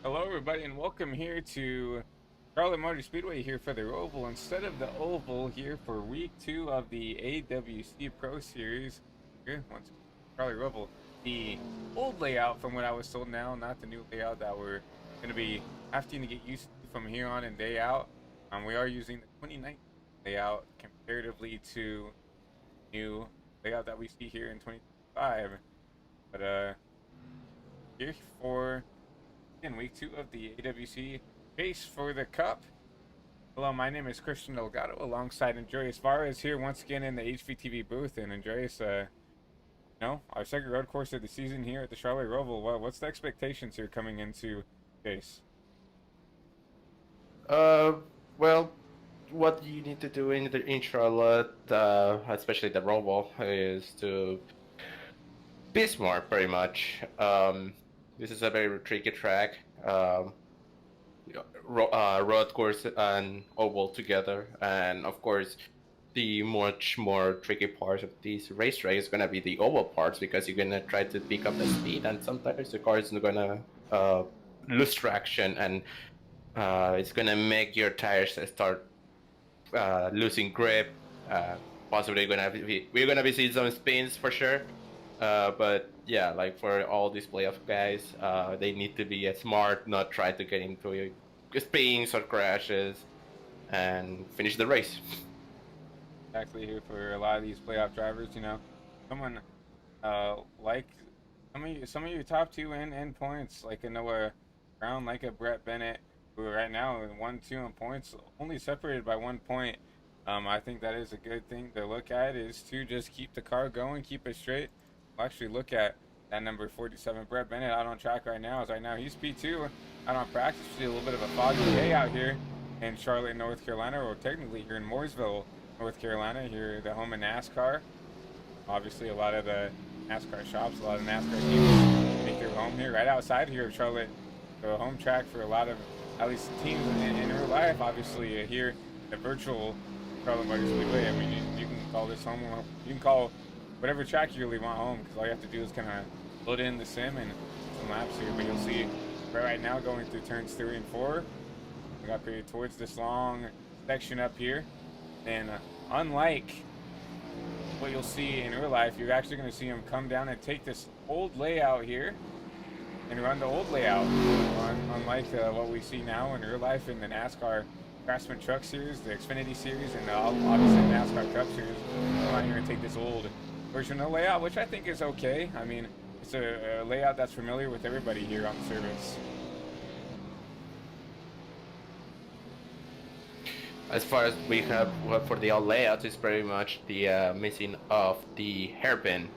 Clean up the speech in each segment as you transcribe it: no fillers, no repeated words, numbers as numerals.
Hello, everybody, and welcome here to Charlotte Motor Speedway here for the Roval instead of the Oval here for week 2 of the AWC Pro Series. Here, once Charlotte Roval, the old layout from what I was told now, not the new layout that we're going to be having to get used to from here on and day out. We are using the 2019 layout comparatively to new layout that we see here in 2025. But here for in week 2 of the AWC race for the Cup. Hello, my name is Christian Delgado alongside Andreas Varez here once again in the HVTV booth. And Andreas, our second road course of the season here at the Charlotte Roval. What's the expectations here coming into race? Well, what you need to do in Charlotte, especially the Roval, is to be smart, pretty much. This is a very tricky track. Road course and oval together, and of course, the much more tricky part of this racetrack is gonna be the oval parts because you're gonna try to pick up the speed, and sometimes the car is gonna lose traction, and it's gonna make your tires start losing grip. Possibly we're gonna be seeing some spins for sure. But yeah, like for all these playoff guys, they need to be smart, not try to get into spins or crashes, and finish the race. Exactly here for a lot of these playoff drivers, someone like some of your top two in points, like a Noah Brown, like a Brett Bennett, who right now in 1-2 in points, only separated by 1 point. I think that is a good thing to look at, is to just keep the car going, keep it straight. We'll actually look at that number 47, Brett Bennett, out on track right now. Right now he's P2 out on practice. We see a little bit of a foggy day out here in Charlotte, North Carolina, or technically here in Mooresville, North Carolina, here the home of NASCAR. Obviously a lot of the NASCAR shops, a lot of NASCAR teams make their home here, right outside here of Charlotte. So a home track for a lot of, at least teams in real life. Obviously here, the virtual Charlotte Motor Speedway, I mean, you can call this home, you can call whatever track you really want home, because all you have to do is kind of load in the sim and some laps here. But you'll see right now going through turns 3 and 4, we got here towards this long section up here. And unlike what you'll see in real life, you're actually going to see him come down and take this old layout here and run the old layout. Unlike what we see now in real life in the NASCAR Craftsman Truck Series, the Xfinity Series, and obviously the NASCAR Cup Series, come out here and take this old version of the layout, which I think is okay. I mean, it's a layout that's familiar with everybody here on the service. As far as we have for the old layout, is pretty much the missing of the hairpin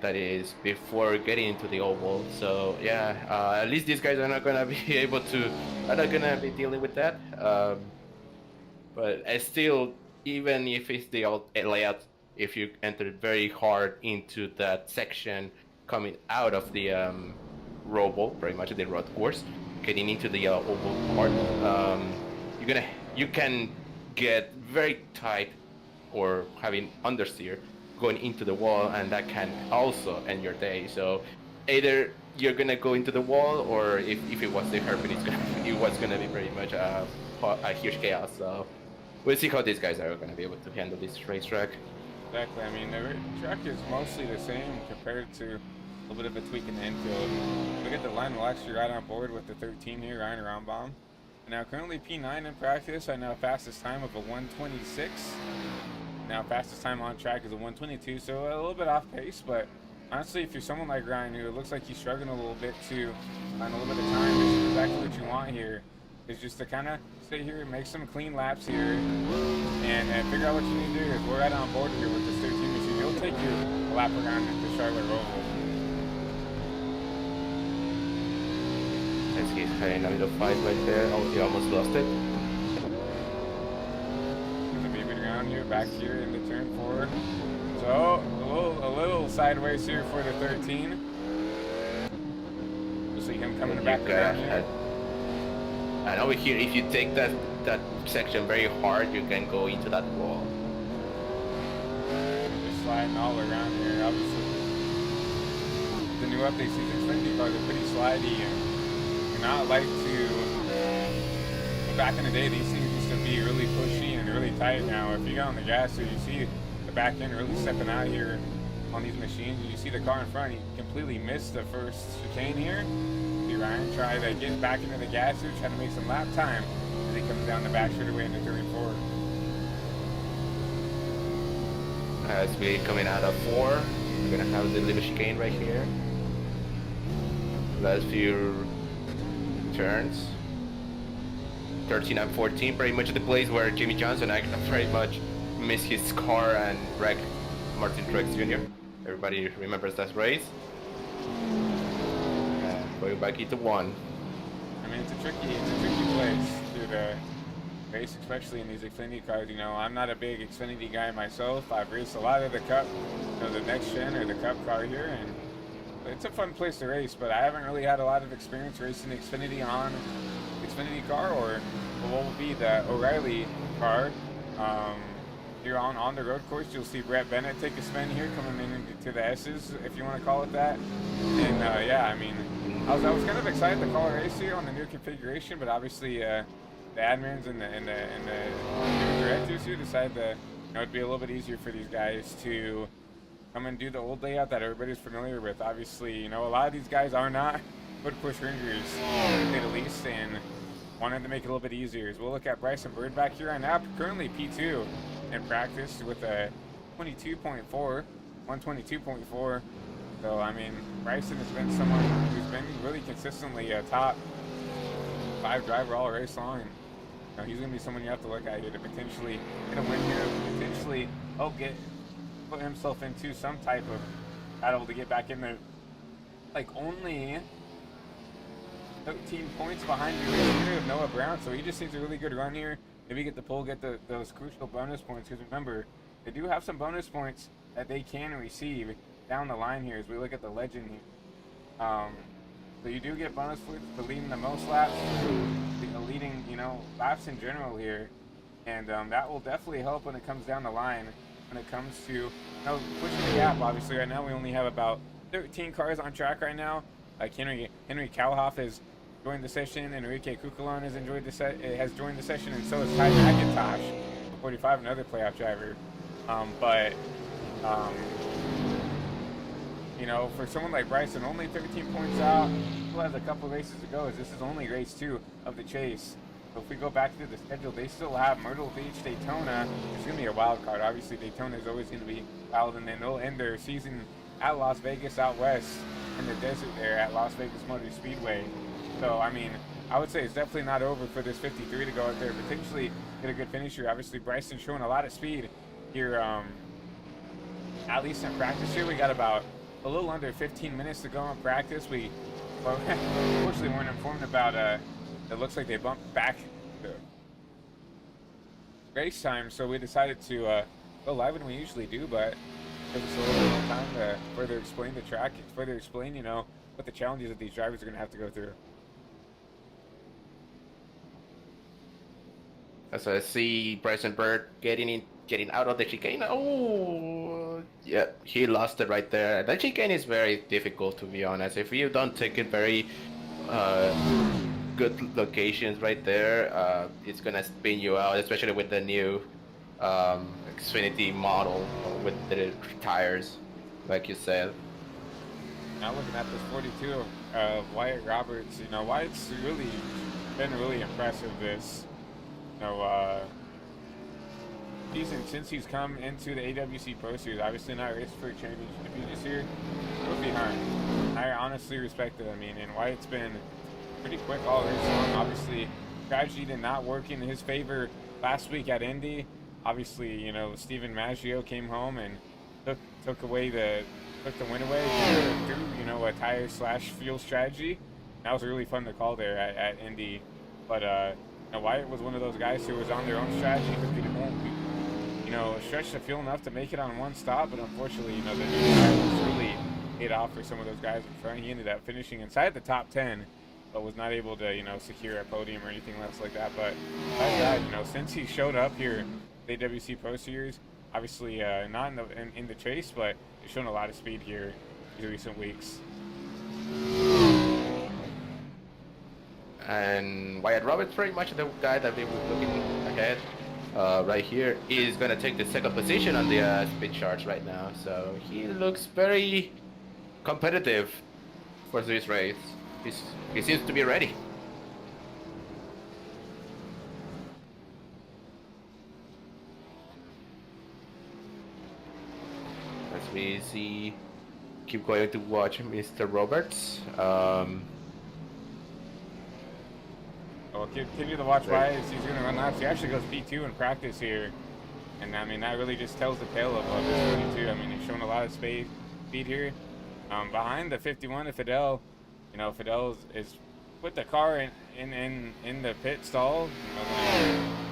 that is before getting into the oval. So yeah, at least these guys are not gonna be are not gonna be dealing with that. But still, even if it's the old layout, if you enter very hard into that section coming out of the roval, pretty much the road course, getting into the oval part, you can get very tight or having understeer going into the wall, and that can also end your day. So either you're gonna go into the wall, or if it was the hairpin, it was gonna be pretty much a huge chaos. So we'll see how these guys are gonna be able to handle this racetrack. Exactly. I mean, the track is mostly the same compared to a little bit of a tweak in the infield. Look at the line. We'll actually ride on board with the 13 here, Ryan Rombom. Now currently P9 in practice. I know fastest time of a 1:26. Now fastest time on track is a 1:22, so a little bit off pace. But honestly, if you're someone like Ryan, who it looks like he's struggling a little bit to find a little bit of time, this is exactly what you want here. Is just to kind of stay here, make some clean laps here, and figure out what you need to do. If we're right on board here with this 13 machine, it'll take you a lap around the Charlotte Roval. As he's having a little fight right there. Oh, he almost lost it. Gonna be around here, back here in the turn 4. So a little sideways here for the 13. You'll see him coming back around here. And over here, if you take that section very hard, you can go into that wall. Just sliding all around here. Obviously, the new updates, these Xfinity cars are pretty slidey, and do not like to. Back in the day, these things used to be really pushy and really tight. Now, if you get on the gas, so you see the back end really stepping out here on these machines. You see the car in front, he completely missed the first chicane here. See Ryan try to get back into the gas here, trying to make some lap time as he comes down the back straightaway into turn 4. As we're coming out of 4, we're gonna have the little chicane right here. Last few turns. 13 and 14, pretty much the place where Jimmy Johnson pretty much missed his car and wrecked Martin Truex Jr. Everybody remembers that race. And going back into 1. I mean, it's a tricky place to race, especially in these Xfinity cars. You know, I'm not a big Xfinity guy myself. I've raced a lot of the Cup, you know, the next gen or the Cup car here, and it's a fun place to race. But I haven't really had a lot of experience racing Xfinity on Xfinity car or what will be the O'Reilly car. Here on the road course, you'll see Brett Bennett take a spin here, coming into the S's, if you want to call it that. And yeah, I mean, I was kind of excited to call a race here on the new configuration, but obviously the admins and the new directors here decided that, you know, it'd be a little bit easier for these guys to come and do the old layout that everybody's familiar with. Obviously, you know, a lot of these guys are not foot push ringers, to say the least, and wanted to make it a little bit easier. As we'll look at Bryson Bird back here on app, currently P2 in practice with a 22.4, 122.4. So, I mean, Bryson has been someone who's been really consistently a top 5 driver all race long. And, you know, he's going to be someone you have to look at here to potentially get a win here, potentially put himself into some type of battle to get back in there. Like, only 13 points behind you here of Noah Brown, so he just needs a really good run here. Maybe get the pole, get those crucial bonus points, because remember, they do have some bonus points that they can receive down the line here as we look at the legend here. So you do get bonus points for leading the most laps, leading, you know, laps in general here, and that will definitely help when it comes down the line, when it comes to, you know, pushing the gap. Obviously, right now we only have about 13 cars on track right now. Like Henry Kalhoff has joined the session, Enrique Cucalon has joined the session, and so has Ty McIntosh, 45, another playoff driver. You know, for someone like Bryson, only 13 points out, still has a couple races to go, as this is only race 2 of the chase. So if we go back to the schedule, they still have Myrtle Beach, Daytona. It's going to be a wild card. Obviously, Daytona is always going to be wild, and then they'll end their season at Las Vegas out west in the desert there at Las Vegas Motor Speedway. So, I mean, I would say it's definitely not over for this 53 to go out there, potentially get a good finish here. Obviously, Bryson showing a lot of speed here, at least in practice here. We got about a little under 15 minutes to go in practice. We unfortunately weren't informed about, it looks like they bumped back the race time, so we decided to go live than we usually do, but give us a little bit more time to further explain the track, further explain, you know, what the challenges that these drivers are going to have to go through. As I see Bryson Bird getting out of the chicane. Oh, yeah, he lost it right there. That chicane is very difficult, to be honest. If you don't take it very good locations right there, it's gonna spin you out, especially with the new Xfinity model with the tires, like you said. Now looking at this 42 of Wyatt Roberts, you know, Wyatt's really been really impressive this, you know, season since he's come into the AWC Pro Series. Obviously not racing for a championship this year, but behind. I honestly respect it. I mean, and Wyatt's been pretty quick all race long. Obviously, strategy did not work in his favor last week at Indy. Obviously, you know, Steven Maggio came home and took the win away through, you know, a tire / fuel strategy. That was really fun to call there at Indy. But you know, Wyatt was one of those guys who was on their own strategy, but they didn't, you know, stretch the fuel enough to make it on one stop. But unfortunately, you know, the new tires really paid off for some of those guys in front. He ended up finishing inside the top 10, but was not able to, you know, secure a podium or anything else like that. But you know, since he showed up here, the AWC Pro Series, obviously not in the chase, but he's shown a lot of speed here these recent weeks. and Wyatt Roberts, pretty much the guy that we were looking ahead right here, is gonna take the second position on the speed charts right now. So he looks very competitive for this race. He seems to be ready. As we see, keep going to watch Mr. Roberts. We'll continue to watch Wyatt as he's going to run laps. He actually goes P2 in practice here. And I mean, that really just tells the tale of this 22. I mean, he's showing a lot of speed here. Behind the 51 of Fidel, you know, Fidel is put the car in the pit stall. You know,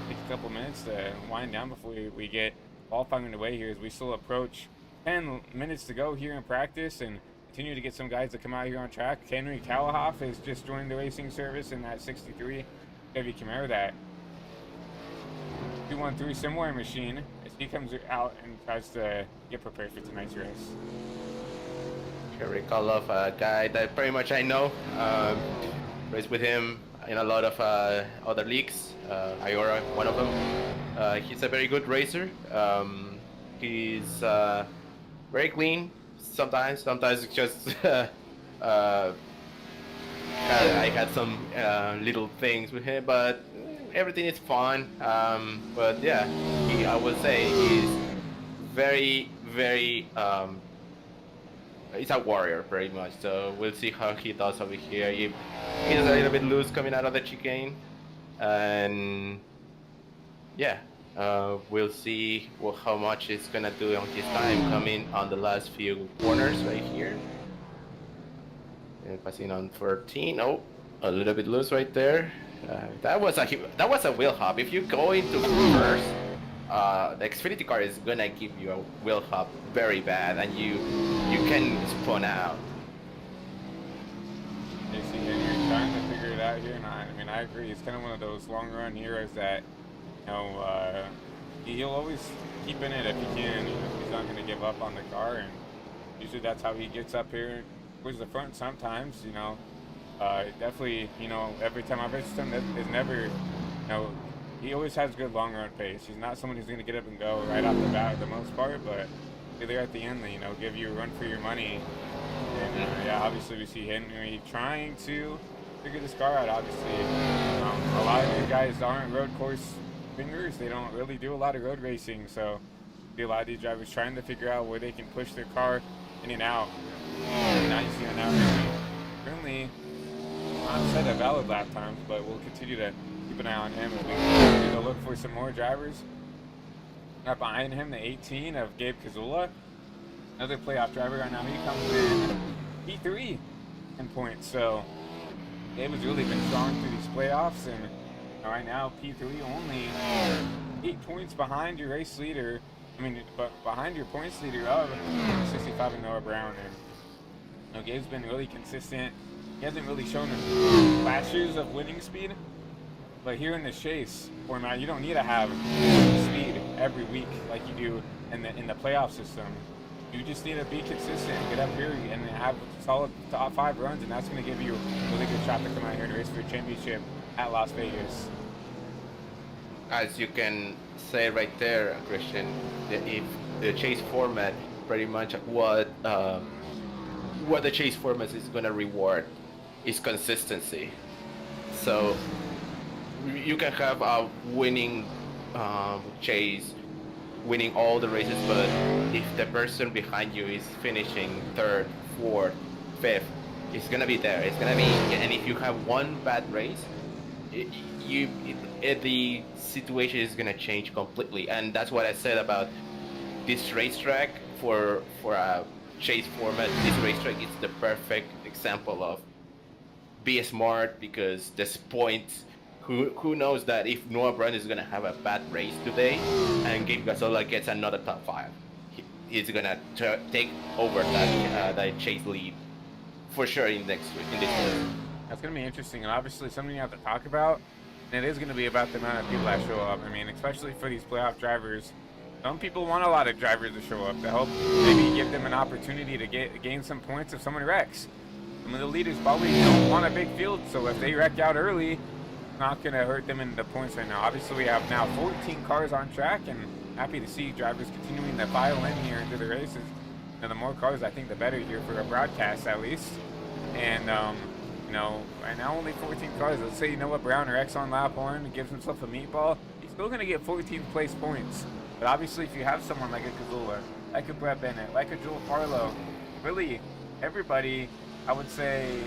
take a couple minutes to wind down before we get qualifying underway here as we still approach 10 minutes to go here in practice and continue to get some guys to come out here on track. Henry Callahoff has just joined the racing service in that 63 Chevy Camaro, that 213 similar machine, as he comes out and tries to get prepared for tonight's race. Henry Callahoff, a guy that pretty much I know. Raced with him in a lot of other leagues. Iora, one of them. He's a very good racer. He's very clean. Sometimes it's just I had some little things with him, but everything is fun. But yeah, I would say he's very he's a warrior pretty much. So we'll see how he does over here. He's a little bit loose coming out of the chicane, and yeah. We'll see how much it's gonna do on his time coming on the last few corners right here. And passing on 13. Oh, a little bit loose right there. That was a wheel hop. If you go into reverse, the Xfinity car is gonna give you a wheel hop very bad, and you can spun out. You see Henry trying to figure it out here, and I mean, I agree. It's kind of one of those long run heroes that, you know, he'll always keep in it if he can. You know, he's not going to give up on the car, and usually that's how he gets up here towards the front. Sometimes, you know, definitely, you know, every time I've raced him, there's never, you know, he always has good long run pace. He's not someone who's going to get up and go right off the bat for the most part, but there at the end, you know, give you a run for your money. And yeah, obviously we see Henry trying to figure this car out. Obviously, a lot of these guys aren't road course fingers. They don't really do a lot of road racing, so see a lot of these drivers trying to figure out where they can push their car in and out. Now you see now currently not set a valid lap times, but we'll continue to keep an eye on him, and we continue to look for some more drivers. Right behind him, the 18 of Gabe Kazula, another playoff driver right now. He comes in P3 in points, so Gabe has really been strong through these playoffs, and right now P3 only 8 points behind your race leader. I mean, but behind your points leader of 65 and Noah Brown. And you know, Gabe's been really consistent. He hasn't really shown flashes of winning speed, but here in the chase format, you don't need to have speed every week like you do in the playoff system. You just need to be consistent, get up here, and have solid top 5 runs, and that's going to give you a really good shot to come out here and race for a championship at Las Vegas. As you can say right there, Christian, if the chase format, pretty much what the chase format is going to reward is consistency. So you can have a winning chase, winning all the races, but if the person behind you is finishing 3rd, 4th, 5th, it's gonna be there. It's gonna be, and if you have one bad race, the situation is gonna change completely. And that's what I said about this racetrack for a chase format. This racetrack is the perfect example of be smart, because there's points. Who knows that if Noah Brown is gonna have a bad race today, and Gabe Gasola gets another top 5, he's gonna take over that chase lead for sure in this race. That's gonna be interesting, and obviously something you have to talk about. And it is gonna be about the amount of people that show up. I mean, especially for these playoff drivers. Some people want a lot of drivers to show up to help maybe give them an opportunity to gain some points if someone wrecks. some of the leaders probably don't want a big field, so if they wreck out early, it's not going to hurt them in the points right now. Obviously, we have now 14 cars on track, and happy to see drivers continuing to file in here into the races. And the more cars, I think, the better here for a broadcast, at least. And, you know, right now only 14 cars. Let's say Noah Brown wrecks on lap 1 and gives himself a meatball. He's still going to get 14th place points. But obviously, if you have someone like a Kazula, like a Brett Bennett, like a Joel Parlow, really everybody, I would say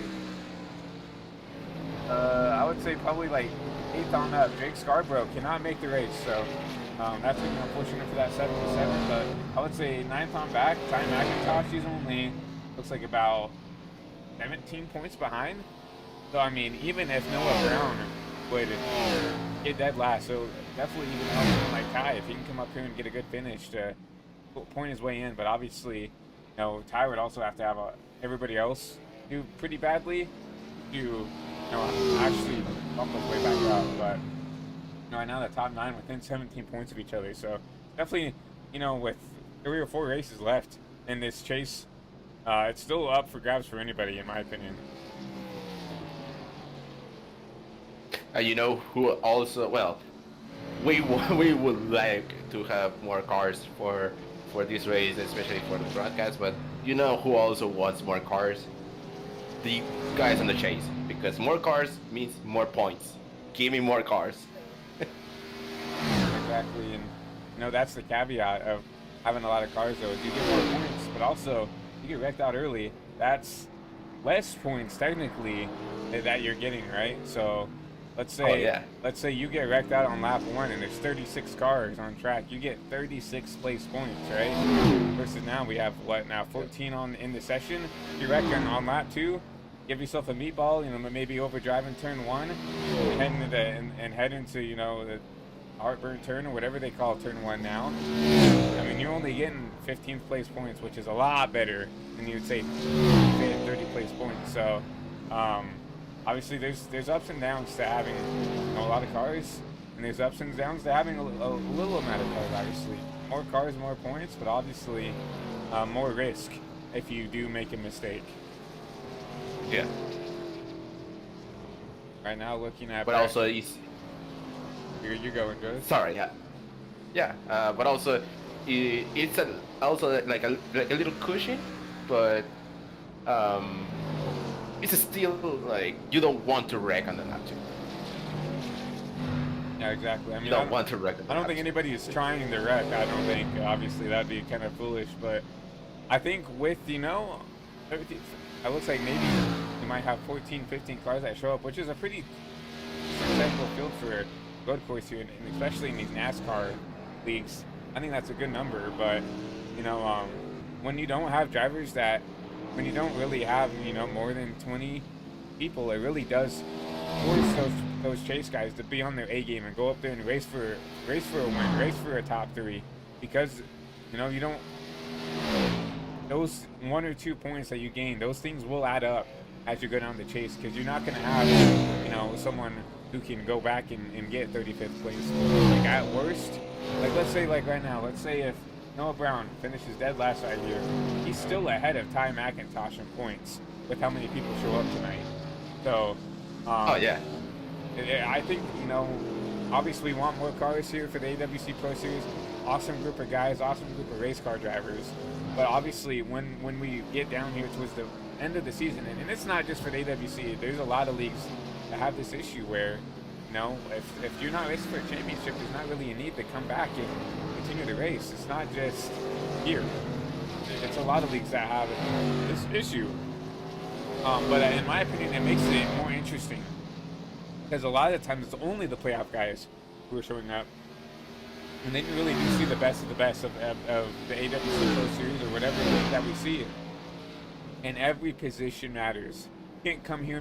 probably like 8th on up. Jake Scarborough cannot make the race, so that's going to be unfortunate for that 77. But I would say 9th on back. Ty McIntosh, he's only looks like about 17 points behind. So I mean, even if Noah Brown would get dead last, so definitely even help him like Ty if he can come up here and get a good finish to point his way in. But obviously, you know, Ty would also have to have everybody else do pretty badly to actually bump his way back up. But right now the top 9 within 17 points of each other. So definitely, with 3 or 4 races left in this chase, it's still up for grabs for anybody, in my opinion. You know who also, well, we would like to have more cars for this race, especially for the broadcast, but you know who also wants more cars? The guys on the chase, because more cars means more points. Give me more cars. Exactly, and that's the caveat of having a lot of cars, though, is you get more points, but also you get wrecked out early. That's less points technically that you're getting, right? So let's say you get wrecked out on lap 1 and there's 36 cars on track. You get 36 place points, right? Versus now we have 14 in the session. You wreck on lap 2, give yourself a meatball, maybe overdriving turn 1, head into the heartburn turn or whatever they call turn 1 now. I mean, you're only getting 15th place points, which is a lot better than you would say 30 place points. So obviously there's ups and downs to having a lot of cars, and there's ups and downs to having a little amount of cars. Obviously more cars, more points, but obviously more risk if you do make a mistake. Yeah. Right now looking at, but also you're going good. Sorry, yeah. But also it's also like a little cushion, but it's still like you don't want to wreck on the lap 2. Yeah, exactly. I mean, you don't want to wreck. I don't think anybody is trying to wreck. I don't think. Obviously, that'd be kind of foolish. But I think with it looks like maybe you might have 14, 15 cars that show up, which is a pretty successful field for road course here, and especially in these NASCAR leagues. I think that's a good number. But when you don't have drivers when you don't really have more than 20 people, it really does force those chase guys to be on their A game and go up there and race for a win, race for a top 3, because you don't, those 1 or 2 points that you gain, those things will add up as you go down the chase, because you're not going to have someone who can go back and get 35th place. Like at worst, like let's say like right now, let's say if Noah Brown finishes dead last right here, he's still ahead of Ty McIntosh in points with how many people show up tonight. So I think obviously we want more cars here for the AWC Pro Series. Awesome group of guys, awesome group of race car drivers. But obviously when we get down here towards the end of the season, and it's not just for the AWC, there's a lot of leagues that have this issue where if you're not racing for a championship, there's not really a need to come back and continue the race. It's not just here. It's a lot of leagues that have this issue. But in my opinion, it makes it more interesting, because a lot of the times it's only the playoff guys who are showing up, and then you really do see the best of the best of the AWC Pro Series or whatever league that we see. And every position matters. You can't come here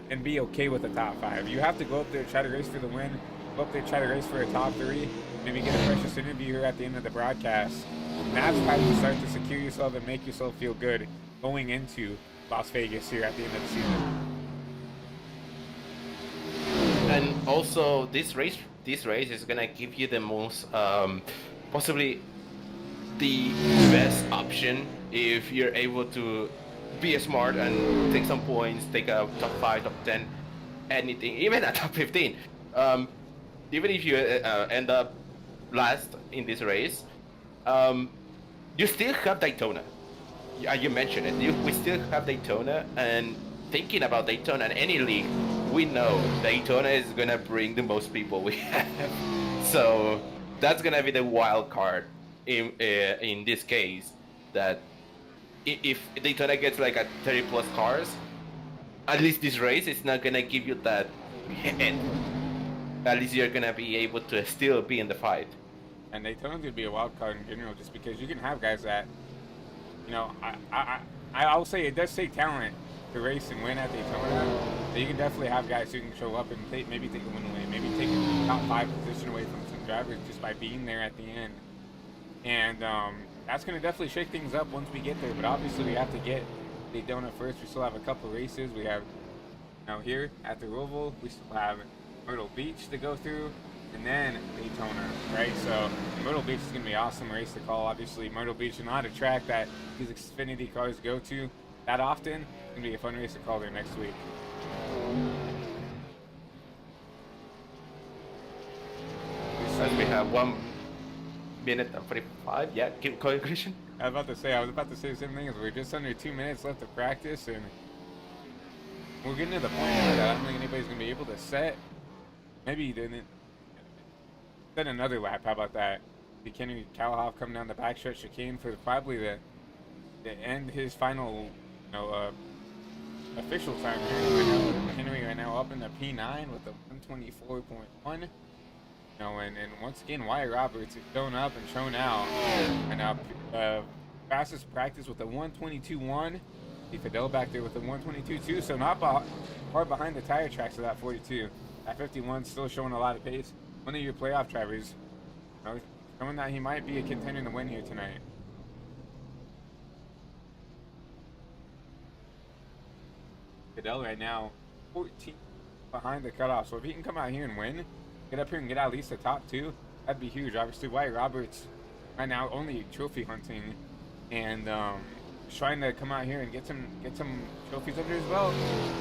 and be okay with the top 5. You have to go up there, try to race for the win, go up there, try to race for a top 3, maybe get a precious interview here at the end of the broadcast. And that's how you start to secure yourself and make yourself feel good going into Las Vegas here at the end of the season. And also this race is gonna give you the most possibly the best option if you're able to be smart and take some points, take a top 5, top 10, anything, even a top 15. Even if you end up last in this race, you still have Daytona. You mentioned it. We still have Daytona, and thinking about Daytona in any league, we know Daytona is gonna bring the most people we have. So that's gonna be the wild card in this case. That if Daytona gets like a 30 plus cars, at least this race is not gonna give you that hit. At least you're gonna be able to still be in the fight. And Daytona's gonna be a wild card in general, just because you can have guys that, you know, I'll say it does take talent to race and win at Daytona. So you can definitely have guys who can show up and maybe take a win away, maybe take a top 5 position away from some drivers just by being there at the end. And that's gonna definitely shake things up once we get there. But obviously we have to get Daytona first. We still have a couple races. We have, you know, here at the Roval, we still have Myrtle Beach to go through, and then Daytona, right? So Myrtle Beach is going to be an awesome race to call. Obviously, Myrtle Beach is not a track that these Xfinity cars go to that often. It's going to be a fun race to call there next week. As we have 1 minute and 45. Yeah, keep going, Christian. I was about to say the same thing. As we're just under 2 minutes left of practice, and we're getting to the point where I don't think anybody's going to be able to set. Maybe then set another lap. How about that? The Kenny Callahoff come down the backstretch chicane for probably the end his final, you know, official time here. Henry right now up in the P9 with a 124.1. You know, and once again, Wyatt Roberts is shown up and shown out. And now fastest practice with a 122.1. See Fidel back there with a 122.2. So not far behind the tire tracks of that 42. At 51, still showing a lot of pace. One of your playoff drivers, you know, showing that he might be a contender to win here tonight. Fidel right now, 14 behind the cutoff. So if he can come out here and win, get up here and get at least the top 2, that'd be huge. Obviously, Wyatt Roberts right now only trophy hunting, and trying to come out here and get some trophies under his belt.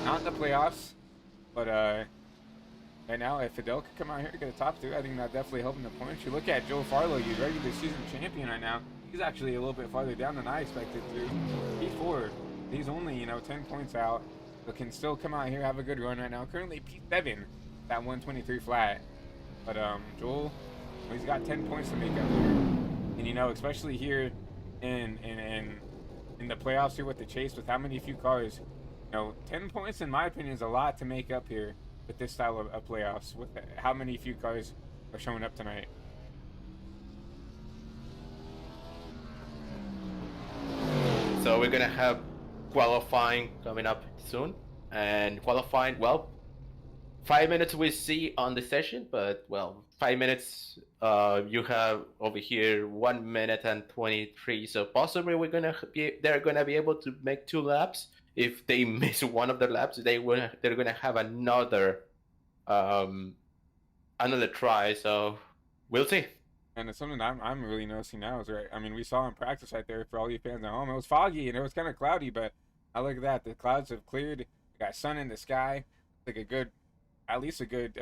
Not in the playoffs, but right now, if Fidel could come out here and get a top 2, I think that definitely helping the points. You look at Joe Farlow, your regular season champion right now. He's actually a little bit farther down than I expected to. P4, he's only, you know, 10 points out, but can still come out here, have a good run right now. Currently P7, that 123 flat. But Joel, he's got 10 points to make up here. And you know, especially here in the playoffs here with the chase, with how many few cars, you know, 10 points in my opinion is a lot to make up here with this style of playoffs, with how many few cars are showing up tonight. So we're gonna have qualifying coming up soon, and qualifying, well, 5 minutes we see on the session, but well, 5 minutes you have over here 1 minute and 23. So possibly they're gonna be able to make 2 laps. If they miss one of the laps, they're gonna have another try. So we'll see. And it's something I'm really noticing now is, right, I mean, we saw in practice right there for all you fans at home. It was foggy and it was kind of cloudy, but I look at that. The clouds have cleared. We got sun in the sky. Like at least a good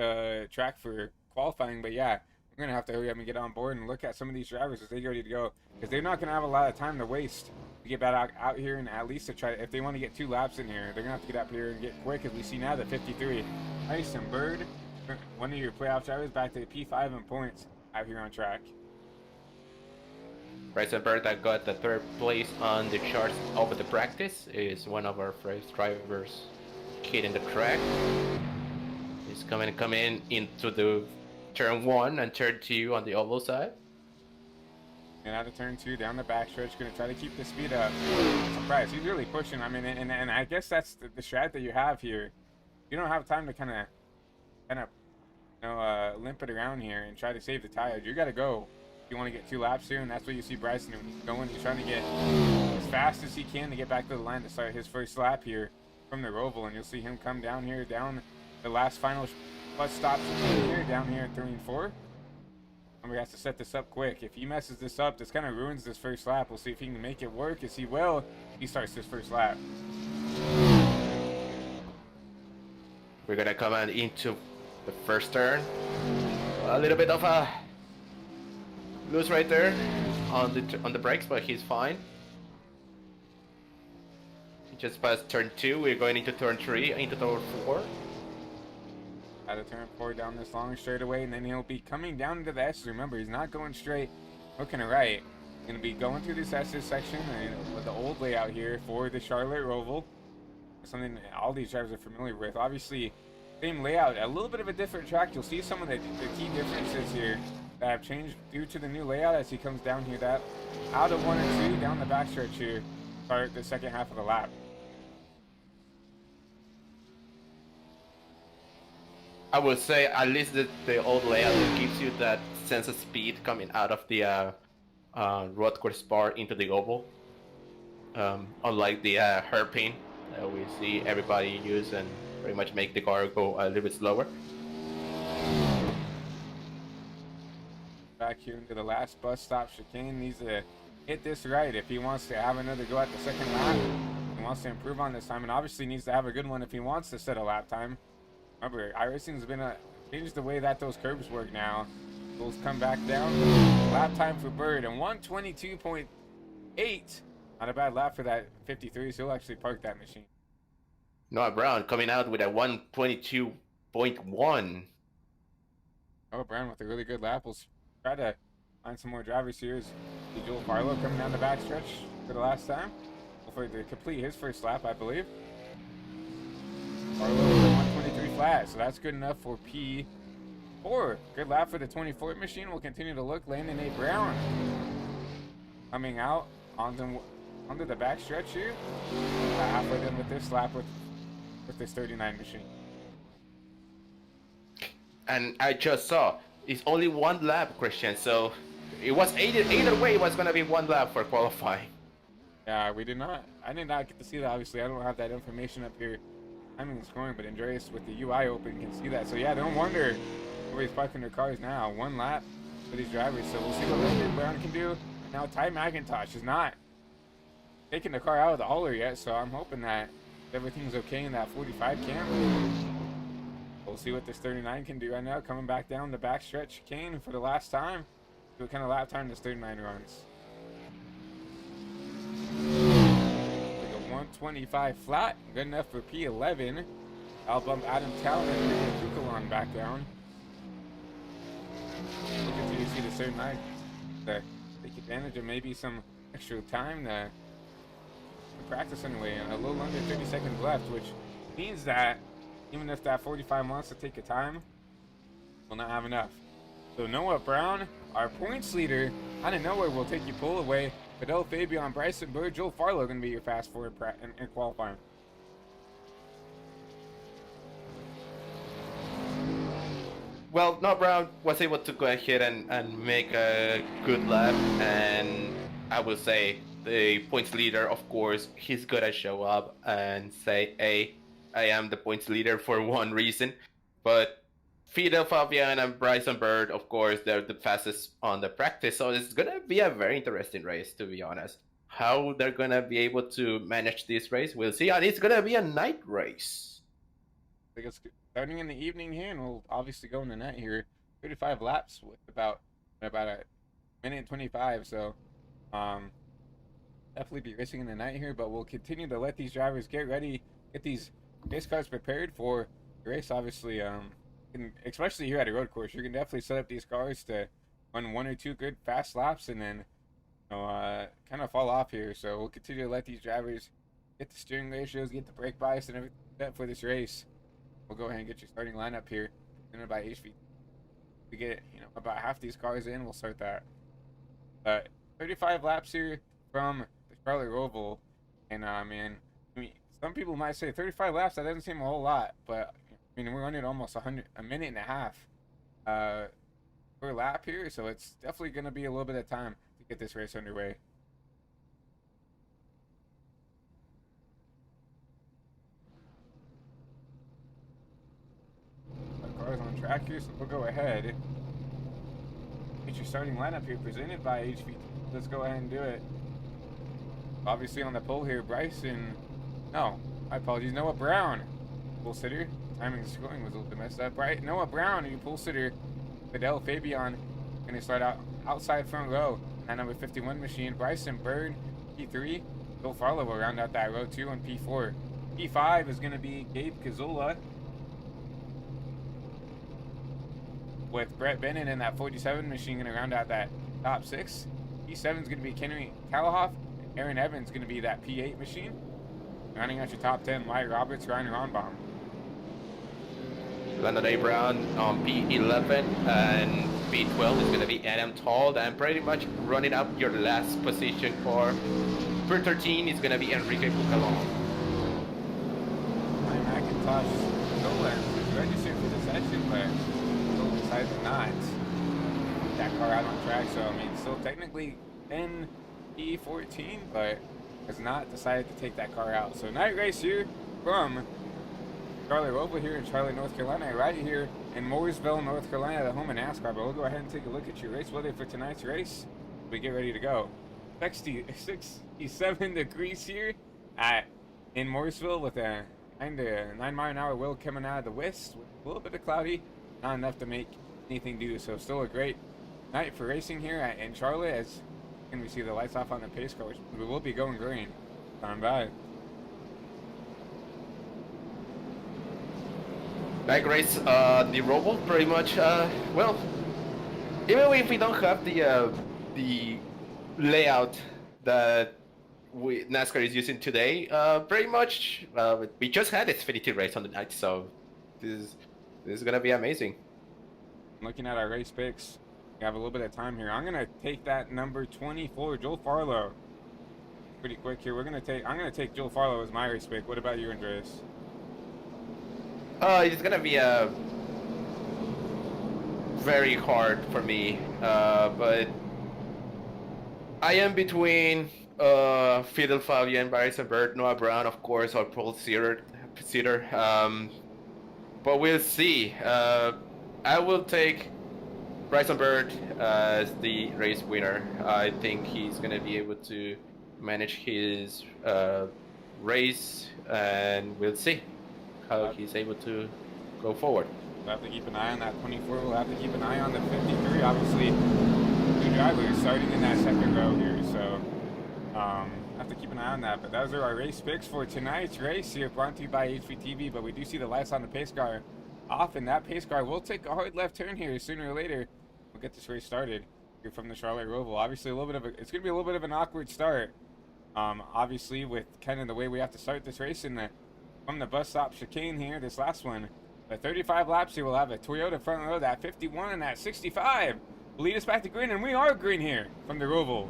track for qualifying. But yeah, we're gonna have to hurry up and get on board and look at some of these drivers as they get ready to go, because they're not gonna have a lot of time to waste to get back out here, and at least to try, if they want to get 2 laps in here, they're gonna have to get up here and get quick. As we see now, the 53, Tyson Bird, one of your playoff drivers, back to P5 in points out here on track. Bryson Bird that got the 3rd place on the charts over the practice is one of our first drivers hitting the track. He's coming into the turn 1 and turn 2 on the oval side. And out of turn 2, down the backstretch, going to try to keep the speed up. Surprise, he's really pushing. I mean, and I guess that's the strat that you have here. You don't have time to kind of, you know, limp it around here and try to save the tires. You got to go. You want to get 2 laps here, and that's what you see Bryson doing. He's going. He's trying to get as fast as he can to get back to the line to start his first lap here from the Roval, and you'll see him come down here, down the last final bus stop here, down here at 3 and 4. And we have to set this up quick. If he messes this up, this kind of ruins this first lap. We'll see if he can make it work. Yes, he will. he starts his first lap. We're gonna come on into the first turn. A little bit of a loose right there on the brakes, but he's fine. He just passed turn 2. We're going into turn 3, into turn 4. Out of turn 4 down this long straightaway, and then he'll be coming down into the S's. Remember, he's not going straight, looking to right. He's going to be going through this S's section and with the old layout here for the Charlotte Roval. Something all these drivers are familiar with. Obviously, same layout, a little bit of a different track. You'll see some of the key differences here that have changed due to the new layout as he comes down here. That out of 1 and 2 down the backstretch here, start the second half of the lap. I would say at least the old layout gives you that sense of speed coming out of the road course part into the oval. Unlike the hairpin that we see everybody use and pretty much make the car go a little bit slower. Back here into the last bus stop chicane, needs to hit this right if he wants to have another go at the second lap. He wants to improve on this time, and obviously needs to have a good one if he wants to set a lap time. Remember, iRacing's been changed the way that those curbs work now. Those come back down. Lap time for Bird, and 122.8. Not a bad lap for that 53, so he'll actually park that machine. Noah Brown coming out with a 122.1. Noah Brown with a really good lap. We'll try to find some more drivers here. Joel Farlow coming down the backstretch for the last time. Hopefully to complete his first lap, I believe. Farlow with a 123 flat, so that's good enough for P4. Good lap for the 24 machine. We'll continue to look. Landon A. Brown coming out onto the backstretch here. Halfway done with this lap with this 39 machine. And I just saw it's only one lap, Christian. So it was either way. It was gonna be one lap for qualifying. Yeah, we did not. I did not get to see that. Obviously, I don't have that information up here. Timing and scoring, but Andreas with the UI open can see that. So yeah, don't wonder where he's parking their cars now. One lap for these drivers. So we'll see what Landon Brown can do. Now Ty McIntosh is not taking the car out of the hauler yet, so I'm hoping that everything's okay in that 45 camp. We'll see what this 39 can do right now. Coming back down the backstretch chicane for the last time. See what kind of lap time this 39 runs. Like a 125 flat, good enough for P11. I'll bump Adam Talon and Kukalon back down. We'll continue to see the 39 to take advantage of maybe some extra time to practice anyway, and a little under 30 seconds left, which means that even if that 45 wants to take a time, we'll not have enough. So Noah Brown, our points leader, out of nowhere will take you pull away. Fidel Fabian, Bryson Bird, Joel Farlow going to be your fast forward in qualifying. Well, Noah Brown was able to go ahead and make a good lap, and I will say the points leader, of course, he's gonna show up and say, hey, I am the points leader for one reason. But Fidel Fabian and Bryson Bird, of course, they're the fastest on the practice, so it's gonna be a very interesting race, to be honest. How they're gonna be able to manage this race, we'll see, and it's gonna be a night race. I think it's starting in the evening here, and we'll obviously go in the night here. 35 laps with about a minute 25, so definitely be racing in the night here, but we'll continue to let these drivers get ready, get these race cars prepared for the race. Obviously, especially here at a road course, you can definitely set up these cars to run 1 or 2 good fast laps and then kind of fall off here. So we'll continue to let these drivers get the steering ratios, get the brake bias, and everything set for this race. We'll go ahead and get your starting lineup here, presented by HV. We get about half these cars in, we'll start that. 35 laps here from the Charlotte Roval, and I mean, some people might say 35 laps, that doesn't seem a whole lot, but I mean, we're running almost a minute and a half per lap here, so it's definitely going to be a little bit of time to get this race underway. Our cars on track here, so we'll go ahead. Get your starting lineup here, presented by HV. Let's go ahead and do it. Obviously on the pole here, Bryson. No, my apologies. Noah Brown, pole sitter. Timing and scoring was a little bit messed up. Right, Noah Brown, you pole sitter. Fidel Fabian gonna start out outside front row. That number 51 machine. Bryson Bird, P3. Joe Farlow will round out that row 2 on P4. P5 is gonna be Gabe Kazola, with Brett Bennett in that 47 machine gonna round out that top 6. P7 is gonna be Kenny Kalahoff. Aaron Evans gonna be that P8 machine. Rounding out your top 10, Mike Roberts, Ryan Ronbaum. Landon A. Brown on P11 and P12 is going to be Adam Told, and pretty much running up your last position for P13 is going to be Enrique Bucalon. Ryan McIntosh still registered for the session, but still decided to not get that car out on track. So, I mean, still technically in P14, but has not decided to take that car out. So, night race here from Charlotte Roval here in Charlotte, North Carolina, right here in Mooresville, North Carolina, the home of NASCAR. But we'll go ahead and take a look at your race weather for tonight's race. We get ready to go. 67 degrees here in Mooresville with a 9 mile an hour wind coming out of the west. A little bit of cloudy, not enough to make anything do. So still a great night for racing here in Charlotte. As we see the lights off on the pace car, which we will be going green. Time by. Back race, the Roval pretty much, well, even if we don't have the layout that NASCAR is using today, pretty much, we just had this Xfinity race on the night, so this is gonna be amazing. Looking at our race picks, we have a little bit of time here. I'm gonna take that number 24, Joel Farlow. Pretty quick here. I'm gonna take Joel Farlow as my race pick. What about you, Andreas? It's gonna be very hard for me, but I am between Fidel Fabian, Bryson Bird, Noah Brown, of course, or Paul Sitter. But we'll see. I will take Bryson Bird as the race winner. I think he's gonna be able to manage his race, and we'll see how he's able to go forward. We'll have to keep an eye on that 24. We'll have to keep an eye on the 53. Obviously, two drivers starting in that second row here, so have to keep an eye on that. But those are our race picks for tonight's race here, brought to you by HVTV. But we do see the lights on the pace car off, and that pace car will take a hard left turn here sooner or later. We'll get this race started here from the Charlotte Roval. Obviously, it's going to be a little bit of an awkward start. Obviously, with kind of the way we have to start this race from the bus stop chicane here, this last one. But 35 laps here, we'll have a Toyota front row, that 51 and that 65 will lead us back to green, and we are green here from the Roval.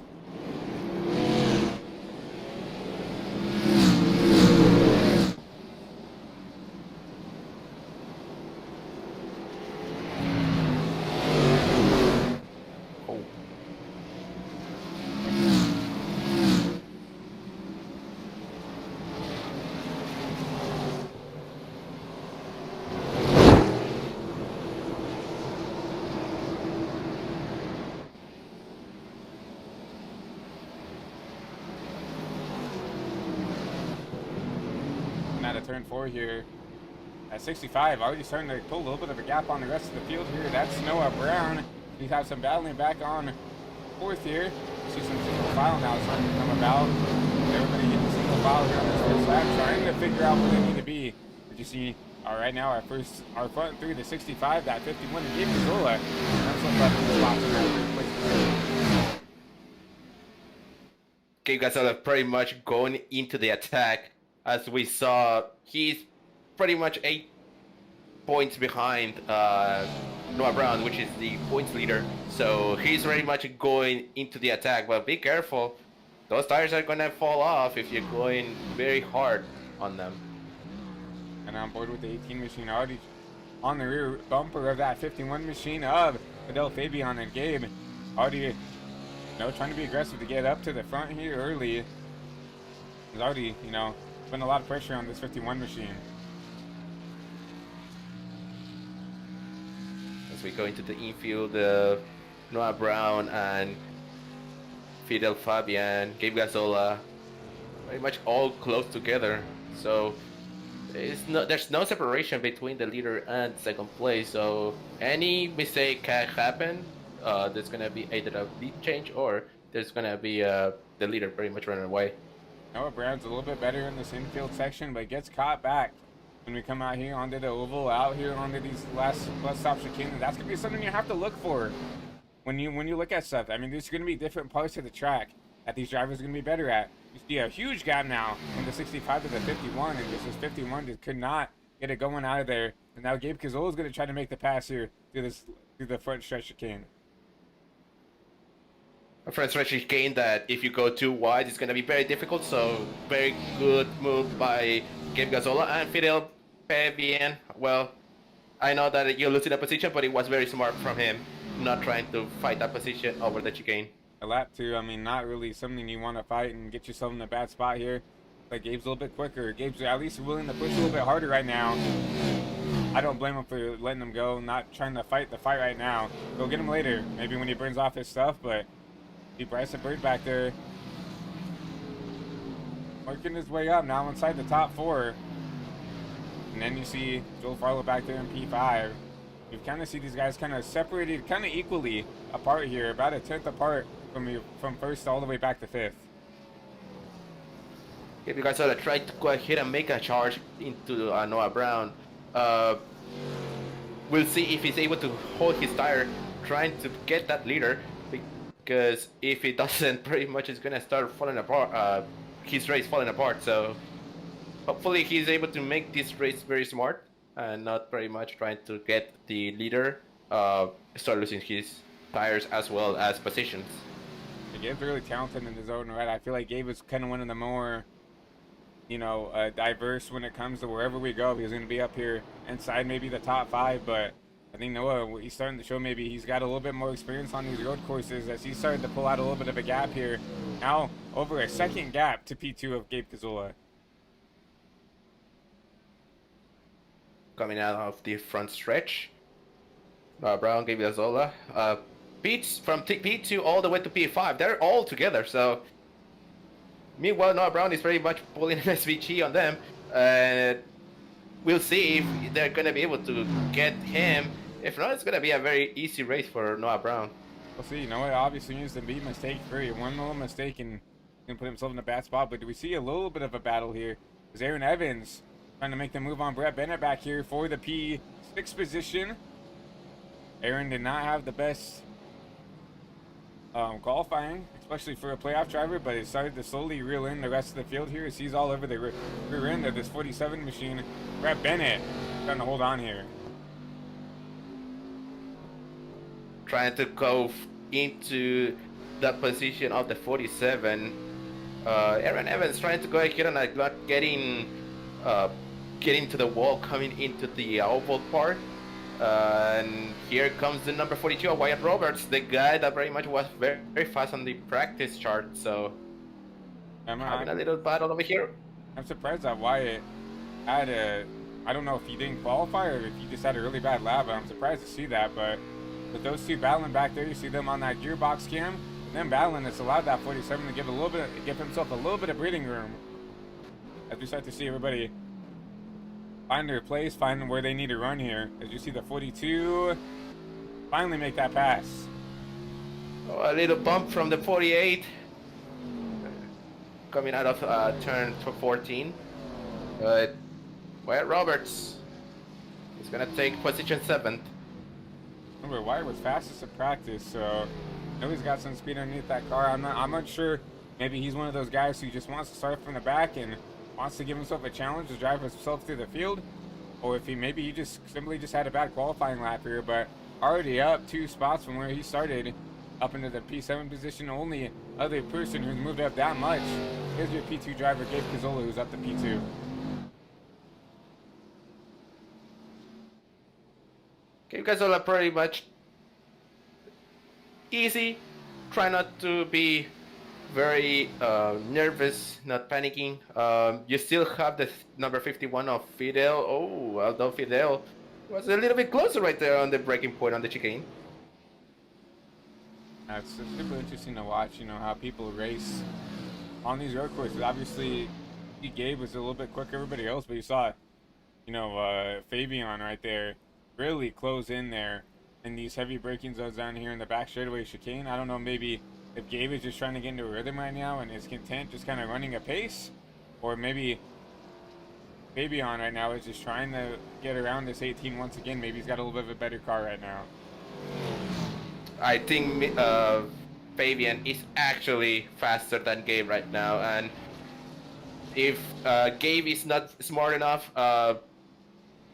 At a turn 4 here at 65, already starting to pull a little bit of a gap on the rest of the field here. That's Noah Brown. We have some battling back on 4th here. You see some single file now starting to come about. Everybody getting single file here on this first lap, trying to figure out where they need to be. But you see, right now our front 3, the 65, that 51, and Gabe Mazzola. That's what's left in the spots in that place. Gabe Mazzola pretty much going into the attack. As we saw, he's pretty much 8 points behind Noah Brown, which is the points leader. So he's very much going into the attack, but be careful. Those tires are going to fall off if you're going very hard on them. And on board with the 18 machine, already on the rear bumper of that 51 machine of Fidel Fabian, and Gabe already trying to be aggressive to get up to the front here early. There's already, been a lot of pressure on this 51 machine. As we go into the infield, Noah Brown and Fidel Fabian, Gabe Mazzola pretty much all close together. So there's no separation between the leader and second place. So any mistake can happen. There's gonna be either a lead change or there's gonna be the leader pretty much running away. Noah Brown's a little bit better in this infield section, but gets caught back when we come out here onto the oval, out here onto these last stop chicanes. That's gonna be something you have to look for when you look at stuff. I mean, there's gonna be different parts of the track that these drivers are gonna be better at. You see a huge gap now from the 65 to the 51, and this is 51 just could not get it going out of there. And now Gabe Cazola is gonna try to make the pass here through the front stretch chicane. A front stretch chicane that if you go too wide, it's gonna be very difficult. So very good move by Gabe Cazola and Fidel Pevien. Well, I know that you're losing a position, but it was very smart from him, not trying to fight that position over the chicane. A lap two, I mean, not really something you want to fight and get yourself in a bad spot here. But Gabe's a little bit quicker. Gabe's at least willing to push a little bit harder right now. I don't blame him for letting him go, not trying to fight the fight right now. Go get him later, maybe when he burns off his stuff, but see Bryson Bird back there working his way up now inside the top four. And then you see Joel Farlow back there in P5. You kind of see these guys kind of separated kind of equally apart here, about a 10th apart from first all the way back to fifth. If you guys are trying to go ahead and make a charge into Noah Brown, we'll see if he's able to hold his tire, trying to get that leader. Because if he doesn't, pretty much it's gonna start falling apart. His race falling apart. So hopefully he's able to make this race very smart and not very much trying to get the leader. Start losing his tires as well as positions. Gabe's really talented in his own right. I feel like Gabe is kind of one of the more, diverse when it comes to wherever we go. He's going to be up here inside maybe the top five, but I think Noah, he's starting to show maybe he's got a little bit more experience on these road courses as he started to pull out a little bit of a gap here. Now over a second gap to P2 of Gabe Cazola. Coming out of the front stretch, Brown, Gabe Cazola, beats from P2 all the way to P5. They're all together. So meanwhile, Noah Brown is very much pulling an SVG on them. We'll see if they're going to be able to get him. If not, it's going to be a very easy race for Noah Brown. We'll see. Noah obviously needs to be mistake-free. One little mistake and can put himself in a bad spot. But do we see a little bit of a battle here? Is Aaron Evans trying to make the move on Brett Bennett back here for the P6 position? Aaron did not have the best qualifying, especially for a playoff driver, but it started to slowly reel in the rest of the field here. He's all over the rear end of this 47 machine. Brett Bennett trying to hold on here. Trying to go into that position of the 47. Aaron Evans trying to go ahead and not getting to the wall, coming into the oval part. And here comes the number 42, Wyatt Roberts, the guy that very much was very, very fast on the practice chart. So having a little battle over here. I'm surprised that Wyatt had I don't know if he didn't qualify or if he just had a really bad lap, but I'm surprised to see that. But with those two battling back there, you see them on that gearbox cam, them battling, it's allowed that 47 to give himself a little bit of breathing room as we start to see everybody find their place, find where they need to run here. As you see the 42 finally make that pass. Oh, a little bump from the 48 coming out of turn 14. But Wyatt Roberts is gonna take position 7th. Remember, Wyatt was fastest in practice, so I know he's got some speed underneath that car. I'm not sure. Maybe he's one of those guys who just wants to start from the back and wants to give himself a challenge to drive himself through the field, or if he just simply had a bad qualifying lap here, but already up 2 spots from where he started up into the P7 position. Only other person who's moved up that much is your P2 driver, Gabe Cazola, who's up to P2. Gabe Cazola pretty much easy. Try not to be very nervous, not panicking. You still have the number 51 of Fidel. Oh, although Fidel was a little bit closer right there on the breaking point on the chicane. It's super interesting to watch, how people race on these road courses. Obviously, Gabe was a little bit quicker than everybody else, but you saw, Fabian right there really close in there in these heavy braking zones down here in the back straightaway chicane. I don't know, maybe if Gabe is just trying to get into a rhythm right now and is content just kind of running a pace, or maybe Fabian right now is just trying to get around this 18 once again. Maybe he's got a little bit of a better car right now. I think Fabian is actually faster than Gabe right now, and if Gabe is not smart enough,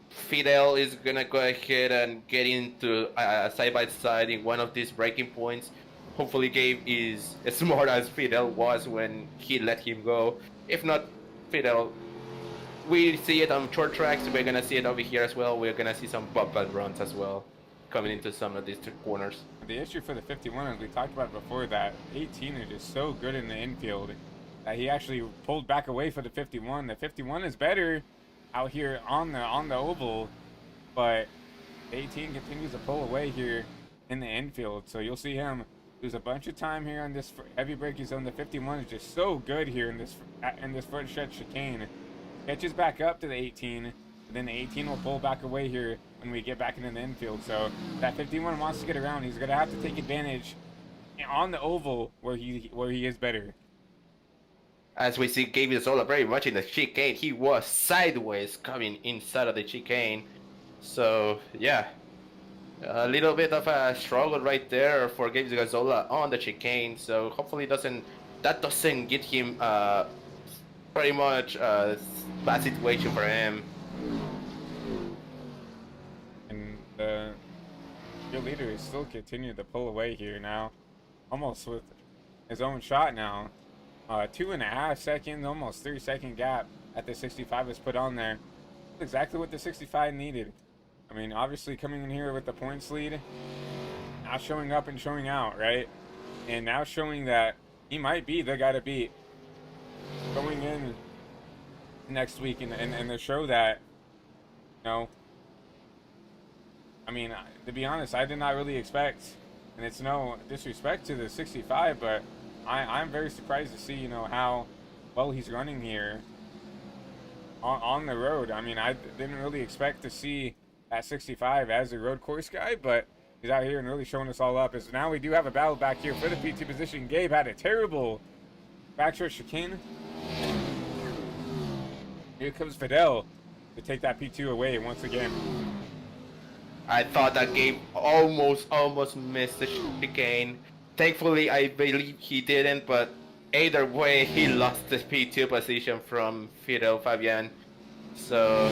Fidel is gonna go ahead and get into side by side in one of these breaking points. Hopefully Gabe is as smart as Fidel was when he let him go. If not, Fidel, we see it on short tracks, we're gonna see it over here as well. We're gonna see some bubble runs as well coming into some of these corners. The issue for the 51, as we talked about before, that 18 is just so good in the infield that he actually pulled back away for the 51. The 51 is better out here on the oval, but 18 continues to pull away here in the infield. So you'll see him lose a bunch of time here on this heavy braking zone. The 51 is just so good here in this front stretch chicane. Catches back up to the 18, and then the 18 will pull back away here when we get back into the infield. So that 51 wants to get around. He's gonna have to take advantage on the oval where he is better. As we see Gabe Zola very much in the chicane, he was sideways coming inside of the chicane. So yeah, a little bit of a struggle right there for Gabe Zola on the chicane. So hopefully that doesn't get him pretty much bad situation for him. And your leader is still continuing to pull away here now, almost with his own shot now. 2.5 seconds, almost 3-second gap at the 65 is put on there. That's exactly what the 65 needed. I mean, obviously coming in here with the points lead, now showing up and showing out, right? And now showing that he might be the guy to beat going in next week, and to show that, I mean, to be honest, I did not really expect, and it's no disrespect to the 65, but I'm very surprised to see, how well he's running here on the road. I mean, I didn't really expect to see that 65 as a road course guy, but he's out here and really showing us all up. As now we do have a battle back here for the P2 position. Gabe had a terrible backstretch chicane. Here comes Fidel to take that P2 away once again. I thought that Gabe almost missed the chicane. Thankfully, I believe he didn't, but either way, he lost the P2 position from Fidel Fabian. So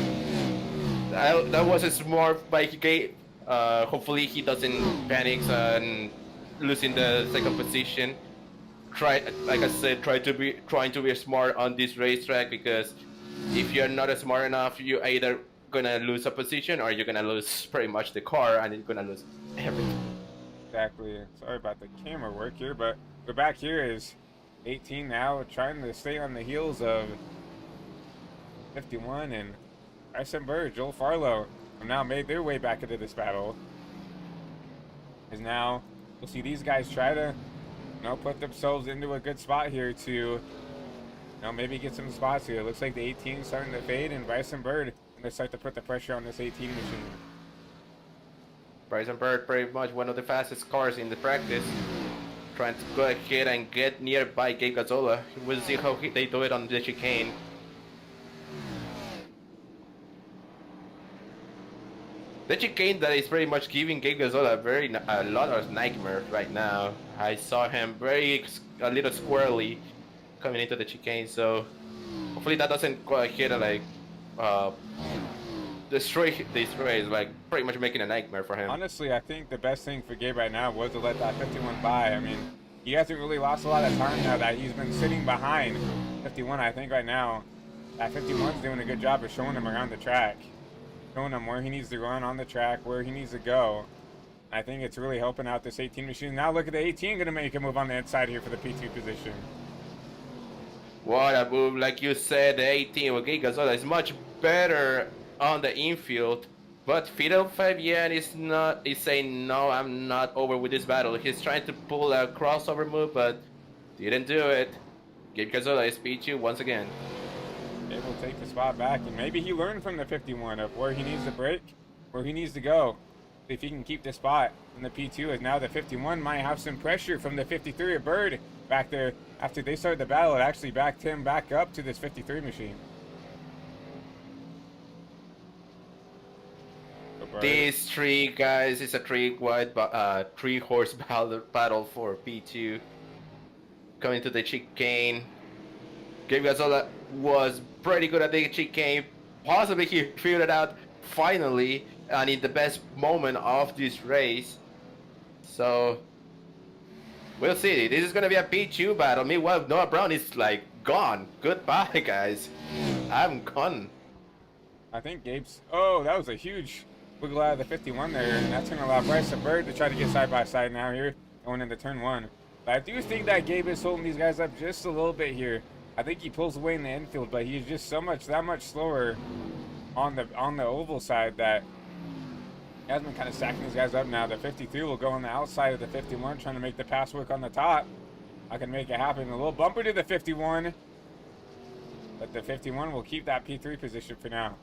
that was a smart by Gabe. Hopefully, he doesn't panic and losing the second position. Like I said, trying to be smart on this racetrack, because if you're not smart enough, you're either gonna lose a position or you're gonna lose pretty much the car, and you're gonna lose everything. Exactly. Sorry about the camera work here, but we're back here is 18 now, trying to stay on the heels of 51, and Bryson Bird, Joel Farlow have now made their way back into this battle. As now we'll see these guys try to put themselves into a good spot here to maybe get some spots here. It looks like the 18 starting to fade, and Bryson Bird going to start to put the pressure on this 18 machine. Bryson Bird, pretty much one of the fastest cars in the practice, trying to go ahead and get nearby Gabe Gazzola. We'll see how they do it on the chicane. The chicane that is pretty much giving Gabe Gazzola a lot of nightmare right now. I saw him a little squirrely coming into the chicane, so hopefully that doesn't go ahead and destroy this race, pretty much making a nightmare for him. Honestly, I think the best thing for Gabe right now was to let that 51 by. I mean, he hasn't really lost a lot of time now that he's been sitting behind 51. I think right now that 51's doing a good job of showing him around the track, showing him where he needs to run on the track, where he needs to go. I think it's really helping out this 18 machine. Now look at the 18 going to make a move on the inside here for the P2 position. What a move, like you said, the 18 with Gabe Gazzola is much better on the infield, but Fidel Fabian is saying no, I'm not over with this battle. He's trying to pull a crossover move, but didn't do it. Gabe Cazola is P2 once again. Gabe will take the spot back, and maybe he learned from the 51 of where he needs to break, where he needs to go. If he can keep the spot in the P2, as now the 51 might have some pressure from the 53 of Bird back there. After they started the battle, it actually backed him back up to this 53 machine. These three guys is a three-horse battle for P2. Coming to the chicane. Gabe Gazzola was pretty good at the chicane. Possibly he figured it out finally and in the best moment of this race. So we'll see. This is gonna be a P2 battle. Meanwhile, Noah Brown is like gone. Goodbye, guys. I'm gone. I think Gabe's. Oh, that was a huge wiggle out of the 51 there, and that's gonna allow Bryce and Bird to try to get side by side now here, going into turn 1. But I do think that Gabe is holding these guys up just a little bit here. I think he pulls away in the infield, but he's just that much slower on the oval side that he has been kind of stacking these guys up now. The 53 will go on the outside of the 51, trying to make the pass work on the top. I can make it happen. A little bumper to the 51, but the 51 will keep that P3 position for now.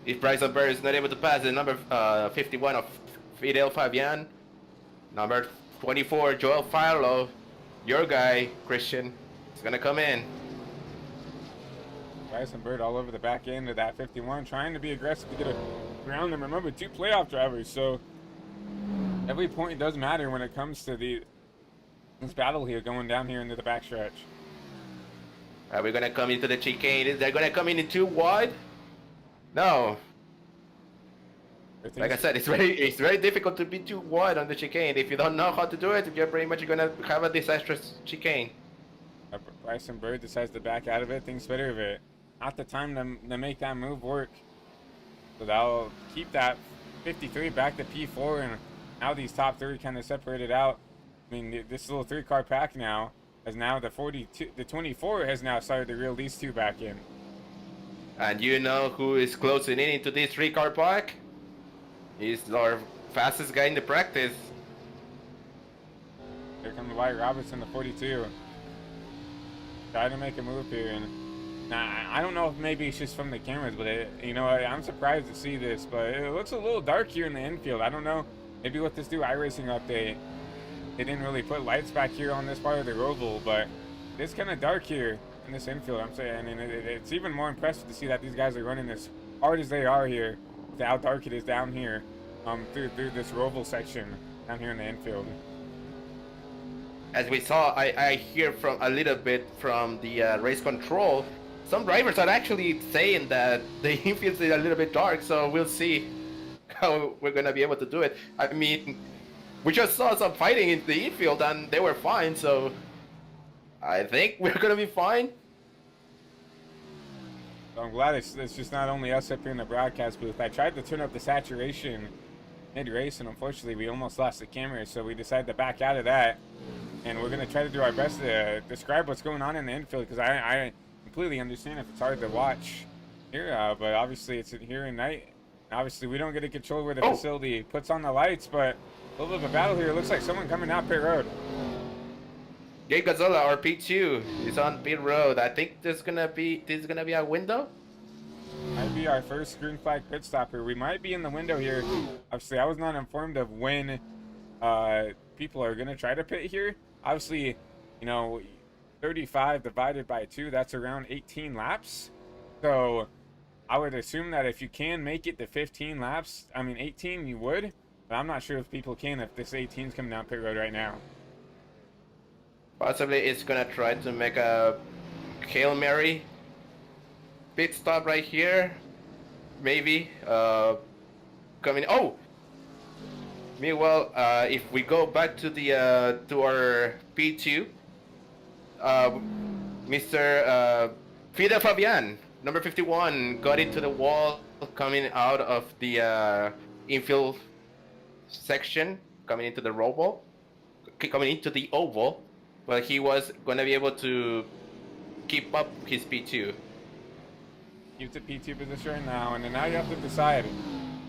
If Bryson Bird is not able to pass the number 51 of Fidel Fabian, number 24 Joel Farlow, your guy Christian, is gonna come in. Bryson Bird all over the back end of that 51, trying to be aggressive to get around them. Remember, 2 playoff drivers, so every point does matter when it comes to this battle here going down here into the backstretch. Are we gonna come into the chicane? They're gonna come in too wide? No. Like I said, it's very difficult to be too wide on the chicane. If you don't know how to do it, you're pretty much gonna have a disastrous chicane. Bryson Bird decides to back out of it, thinks better of it. Not the time to make that move work. So that'll keep that 53 back to P4, and now these top 3 kind of separated out. I mean, this little 3-car pack now, as now the 24 has now started to reel these 2 back in. And you know who is closing in into this 3-car pack? He's our fastest guy in the practice. Here comes Wyatt Robertson, the 42. Try to make a move here, and I don't know if maybe it's just from the cameras, but I'm surprised to see this, but it looks a little dark here in the infield. I don't know, maybe with this new iRacing update, they didn't really put lights back here on this part of the Roval, but it's kind of dark here in this infield. I'm saying, and it's even more impressive to see that these guys are running as hard as they are here, with how dark it is down here, through this Roval section down here in the infield. As we saw, I hear from a little bit from the race control. Some drivers are actually saying that the infield is a little bit dark, so we'll see how we're gonna be able to do it. I mean, we just saw some fighting in the infield and they were fine, so I think we're gonna be fine. So I'm glad it's just not only us up here in the broadcast booth. I tried to turn up the saturation mid-race, and unfortunately we almost lost the camera, so we decided to back out of that. And we're going to try to do our best to describe what's going on in the infield, because I completely understand if it's hard to watch here, but obviously it's here at night. Obviously we don't get to control where the facility puts on the lights, but a little bit of a battle here. It looks like someone coming out pit road. Gabe Gazzola, our P2, is on pit road. I think this is gonna be a window. Might be our first green flag pit stop here. We might be in the window here. Obviously, I was not informed of when people are gonna try to pit here. Obviously, 35 divided by 2, that's around 18 laps. So I would assume that if you can make it to 15 laps, 18, you would. But I'm not sure if people can if this 18 is coming down pit road right now. Possibly it's gonna try to make a Hail Mary pit stop right here. Maybe. Coming. Oh! Meanwhile, if we go back to the to our P2, Mr. Fidel Fabian, number 51, got into the wall coming out of the infield section, coming into the oval, but he was going to be able to keep up his P2. Keep the P2 position right now, and then now you have to decide,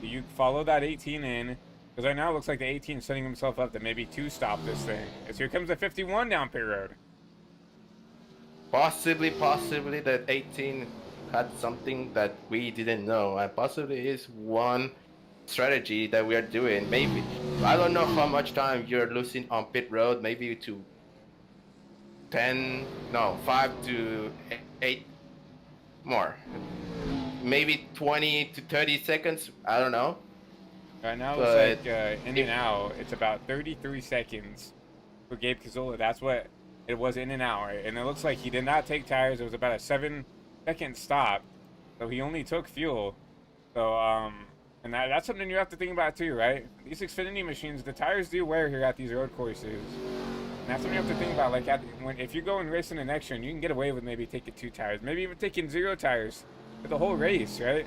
do you follow that 18 in? Because right now it looks like the 18 is setting himself up to maybe 2-stop this thing. As here comes the 51 down pit road. possibly that 18 had something that we didn't know, and possibly is one strategy that we are doing. Maybe I don't know how much time you're losing on pit road. Maybe to 5 to 8 more. Maybe 20 to 30 seconds. I don't know. Right now, it's like in and out. It's about 33 seconds for Gabe Cazola. That's what it was in and out, right? And it looks like he did not take tires. It was about a 7-second stop, so he only took fuel. So and that's something you have to think about too, right? These Xfinity machines, the tires do wear here at these road courses. And that's something you have to think about. Like if you go and race in the next one, you can get away with maybe taking 2 tires, maybe even taking 0 tires for the whole race, right?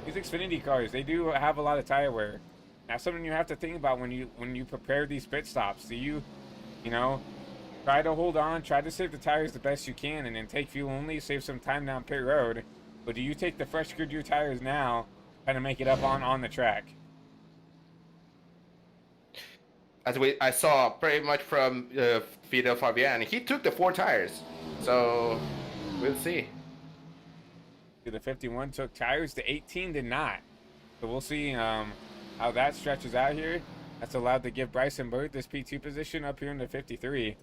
These Xfinity cars, they do have a lot of tire wear. That's something you have to think about when you prepare these pit stops. Do you know, try to hold on, try to save the tires the best you can, and then take fuel only, save some time down pit road. But do you take the fresh Goodyear tires now, trying to make it up on the track? As I saw pretty much from Fidel Fabian, he took the 4 tires, so we'll see. The 51 took tires, the 18 did not. So we'll see how that stretches out here. That's allowed to give Bryson Burt this P2 position up here in the 53.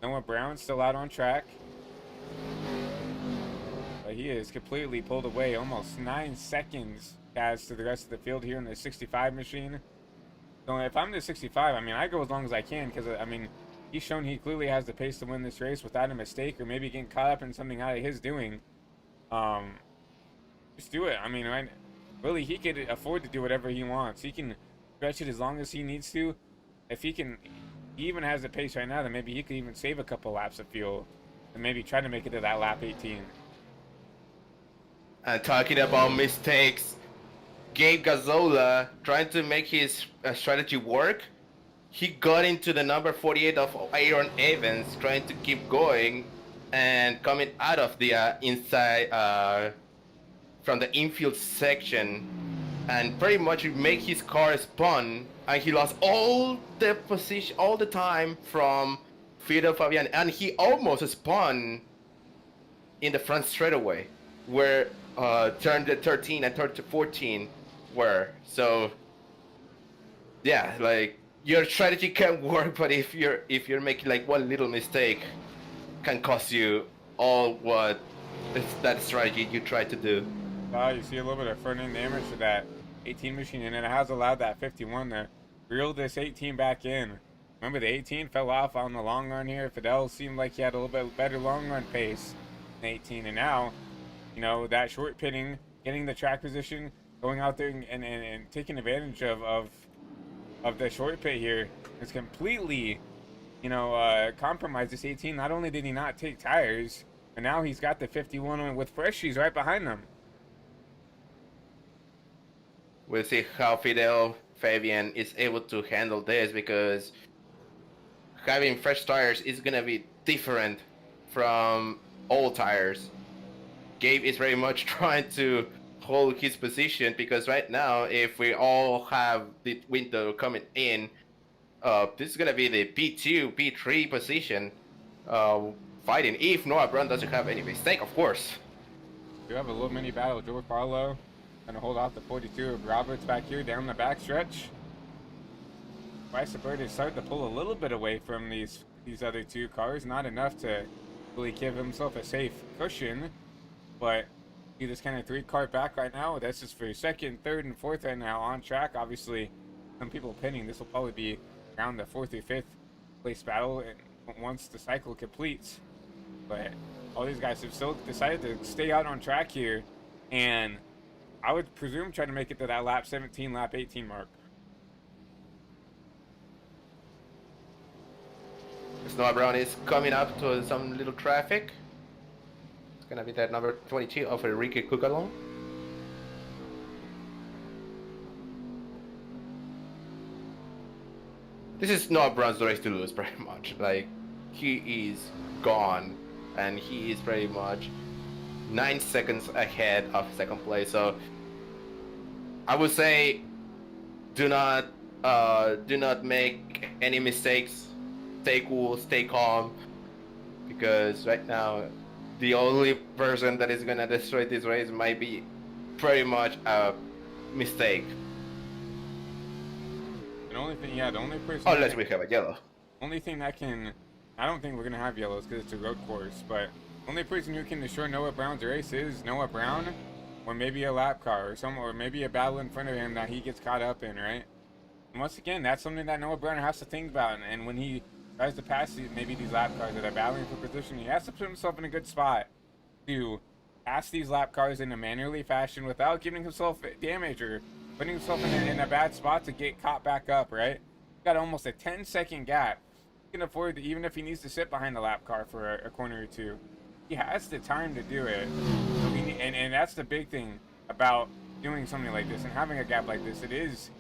Noah Brown still out on track. But he is completely pulled away, almost 9 seconds, guys, to the rest of the field here in the 65 machine. So if I'm the 65, I mean, I go as long as I can because, I mean, he's shown he clearly has the pace to win this race without a mistake or maybe getting caught up in something out of his doing. Just do it. I mean, right, really, he could afford to do whatever he wants. He can stretch it as long as he needs to. If he even has the pace right now, then maybe he could even save a couple laps of fuel and maybe try to make it to that lap 18. And talking about mistakes, Gabe Gazzola trying to make his strategy work. He got into the number 48 of Aaron Evans, trying to keep going and coming out of the inside from the infield section, and pretty much make his car spun, and he lost all the position, all the time from Fidel Fabian, and he almost spun in the front straightaway where turn 13 and turn 14 were. So yeah, like your strategy can work, but if you're making like one little mistake, can cost you all what that strategy you tried to do. You see a little bit of front end damage to that 18 machine, and it has allowed that 51 to reel this 18 back in. Remember, the 18 fell off on the long run here. Fidel seemed like he had a little bit better long run pace than 18, and now, you know, that short pitting, getting the track position, going out there and taking advantage of the short pit here has completely, you know, compromised this 18. Not only did he not take tires, but now he's got the 51 with freshies right behind them. We'll see how Fidel Fabian is able to handle this, because having fresh tires is gonna be different from old tires. Gabe is very much trying to hold his position, because right now, if we all have the window coming in, this is gonna be the P2, P3 position fighting, if Noah Brown doesn't have any mistake, of course. We have a little mini battle. Joe Carlo gonna hold off the 42 of Roberts back here down the backstretch. Bryson Burt is starting to pull a little bit away from these other 2 cars. Not enough to really give himself a safe cushion, but see this kind of 3-car back right now. This is for 2nd, 3rd, and 4th right now on track. Obviously, some people pinning. This will probably be around the 4th or 5th place battle once the cycle completes. But all these guys have still decided to stay out on track here, and I would presume try to make it to that lap 17, lap 18 mark. Noah Brown is coming up to some little traffic. It's gonna be that number 22 of Enrique Cucalon. This is Noah Brown's race to lose, pretty much. Like, he is gone, and he is pretty much 9 seconds ahead of 2nd place. So I would say, do not make any mistakes. Stay cool, stay calm, because right now the only person that is gonna destroy this race might be pretty much a mistake. The only thing, yeah, the only person. Unless we have a yellow. Only thing that can, I don't think we're gonna have yellows because it's a road course. But only person who can destroy Noah Brown's race is Noah Brown, or maybe a lap car, or maybe a battle in front of him that he gets caught up in, right? And once again, that's something that Noah Brown has to think about. And when he tries to pass maybe these lap cars that are battling for position, he has to put himself in a good spot to pass these lap cars in a manually fashion without giving himself damage or putting himself in a bad spot to get caught back up, right? He's got almost a 10-second gap. He can afford to, even if he needs to sit behind the lap car for a corner or two. He has the time to do it. So and that's the big thing about doing something like this and having a gap like this. It is,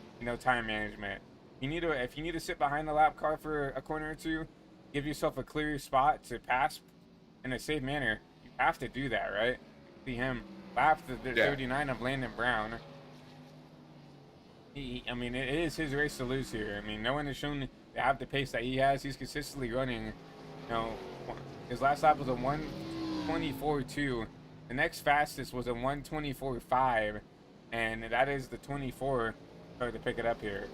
time management. If you need to sit behind the lap car for a corner or two, give yourself a clear spot to pass in a safe manner. You have to do that, right? See him lap the 39 of Landon Brown. I mean, it is his race to lose here. I mean, no one has shown to have the pace that he has. He's consistently running. His last lap was a 1:24.2. The next fastest was a 1:24.5, and that is the 24. Started to pick it up here.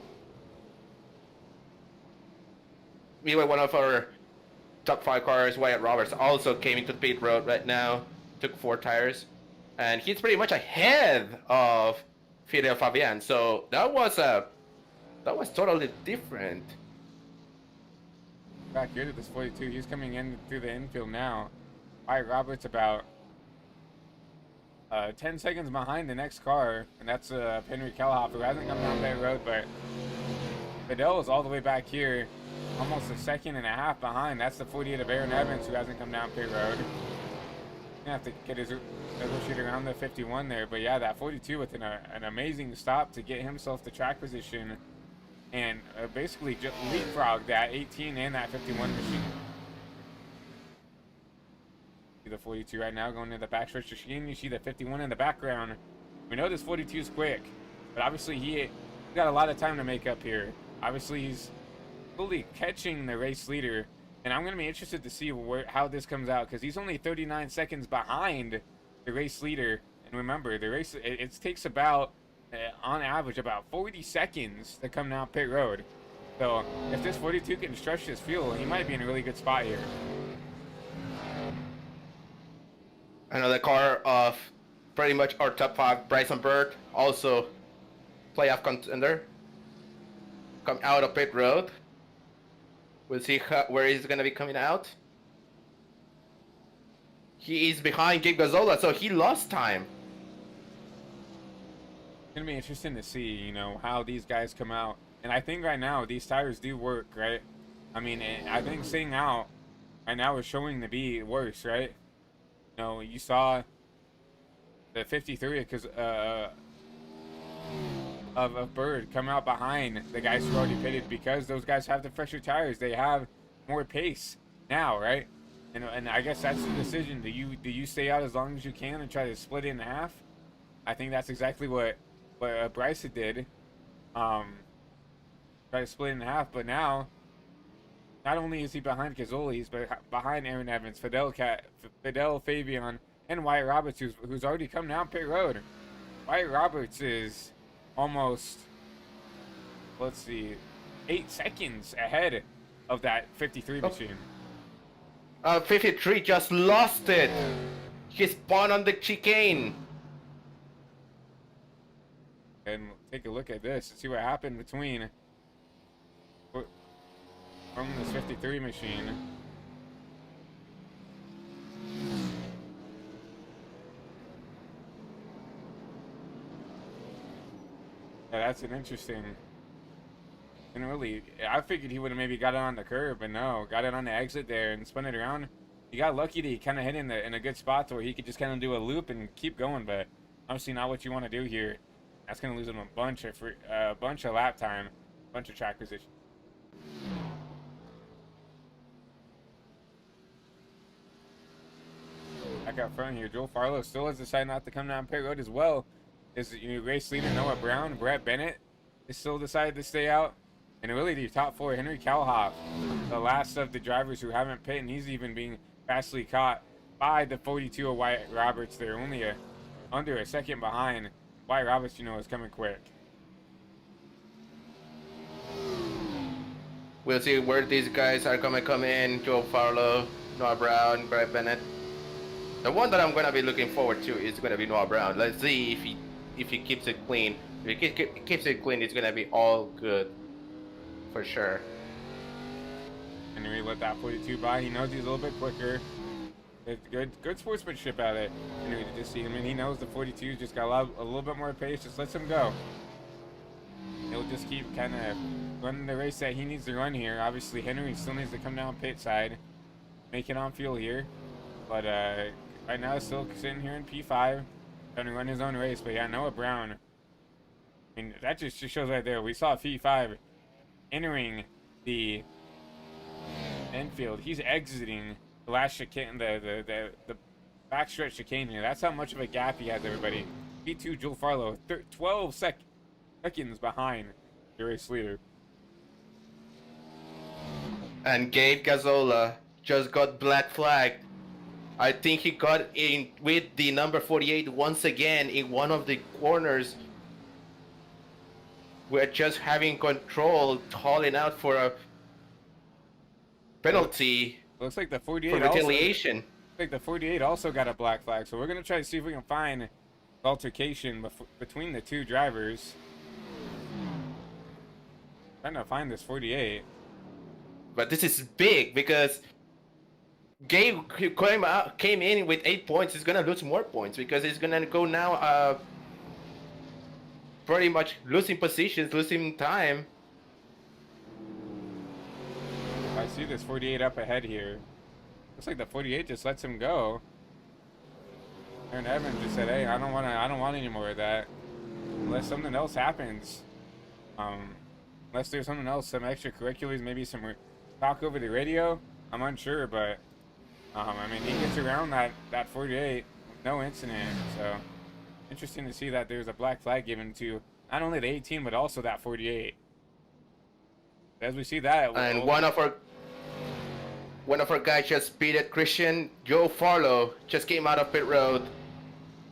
Meanwhile, one of our top 5 cars, Wyatt Roberts, also came into the pit road right now. Took 4 tires, and he's pretty much ahead of Fidel Fabian. So that was totally different. Back here to this 42, he's coming in through the infield now. Wyatt Roberts about 10 seconds behind the next car, and that's Henry Kellhoff, who hasn't come down that road, but Fidel is all the way back here, almost a second and a half behind. That's the 48 of Aaron Evans, who hasn't come down pit road. Gonna have to get his negotiator around the 51 there, but yeah, that 42 with an amazing stop to get himself to track position and basically just leapfrog that 18 and that 51 machine. See the 42 right now going to the backstretch machine. You see the 51 in the background. We know this 42 is quick, but obviously he's got a lot of time to make up here. Obviously he's fully catching the race leader, and I'm going to be interested to see how this comes out, because he's only 39 seconds behind the race leader. And remember, the race it takes about on average about 40 seconds to come down pit road. So if this 42 can stretch his fuel, he might be in a really good spot here. Another car of pretty much our top 5, Bryson Bird, also playoff contender, come out of pit road. We'll see where he's going to be coming out. He is behind Gabe Gazzola, so he lost time. It's going to be interesting to see, how these guys come out. And I think right now these tires do work, right? I mean, I think staying out right now is showing to be worse, right? You saw the 53 because of Bird come out behind the guys who already pitted, because those guys have the fresher tires. They have more pace now, right? And I guess that's the decision. Do you stay out as long as you can and try to split it in half? I think that's exactly what Bryson did. Try to split it in half, but now not only is he behind Gazzola, he's behind Aaron Evans, Fidel Fabian, and Wyatt Roberts, who's already come down pit road. Wyatt Roberts is almost, 8 seconds ahead of that 53 machine. 53 just lost it. He spun on the chicane. And take a look at this and see what happened from this 53 machine. Yeah, that's an interesting. And really, I figured he would have maybe got it on the curb, but no, got it on the exit there and spun it around. He got lucky that he kind of hit in a good spot to where he could just kind of do a loop and keep going, but obviously not what you want to do here. That's going to lose him a bunch of lap time, a bunch of track position. Back out front here, Joel Farlow still has decided not to come down pit road as well. His race leader Noah Brown, Brett Bennett is still decided to stay out. And really the top 4, Henry Kellhoff, the last of the drivers who haven't pit, and he's even being fastly caught by the 42 of Wyatt Roberts. They're only under a second behind. Wyatt Roberts, you know, is coming quick. We'll see where these guys are gonna come in. Joe Farlow, Noah Brown, Brett Bennett. The one that I'm gonna be looking forward to is gonna be Noah Brown. Let's see if he keeps it clean. If he keeps it clean, it's gonna be all good for sure. And we let that 42 by. He knows he's a little bit quicker. It's good sportsmanship at it. And we just see him, and he knows the 42's just got a little bit more pace. Just lets him go. He'll just keep kind of running the race that he needs to run here. Obviously, Henry still needs to come down pit side, make it on fuel here. But right now, still sitting here in P5, trying to run his own race. But yeah, Noah Brown. I mean, that just shows right there. We saw P5 entering the infield. He's exiting the last chicane, the backstretch chicane here. That's how much of a gap he has, everybody. P2 Joel Farlow, 12 seconds behind the race leader. And Gabe Gazzola just got black flagged. I think he got in with the number 48 once again in one of the corners. We're just having control, calling out for a penalty. Looks like the 48 for retaliation. Also, like the 48 also got a black flag, so we're gonna try to see if we can find altercation between the two drivers. Trying to find this 48. But this is big because Gabe came in with 8 points. He's gonna lose more points because he's gonna go now pretty much losing positions, losing time. I see this 48 up ahead here. Looks like the 48 just lets him go. Aaron Evans just said, "Hey, I don't want any more of that, unless something else happens. Unless there's something else, some extracurriculars, maybe some talk over the radio. I'm unsure, but I mean, he gets around that 48 with no incident. So interesting to see that there's a black flag given to not only the 18 but also that 48. As we see that, and one of our guys just beat it. Christian Joe Farlow just came out of pit road.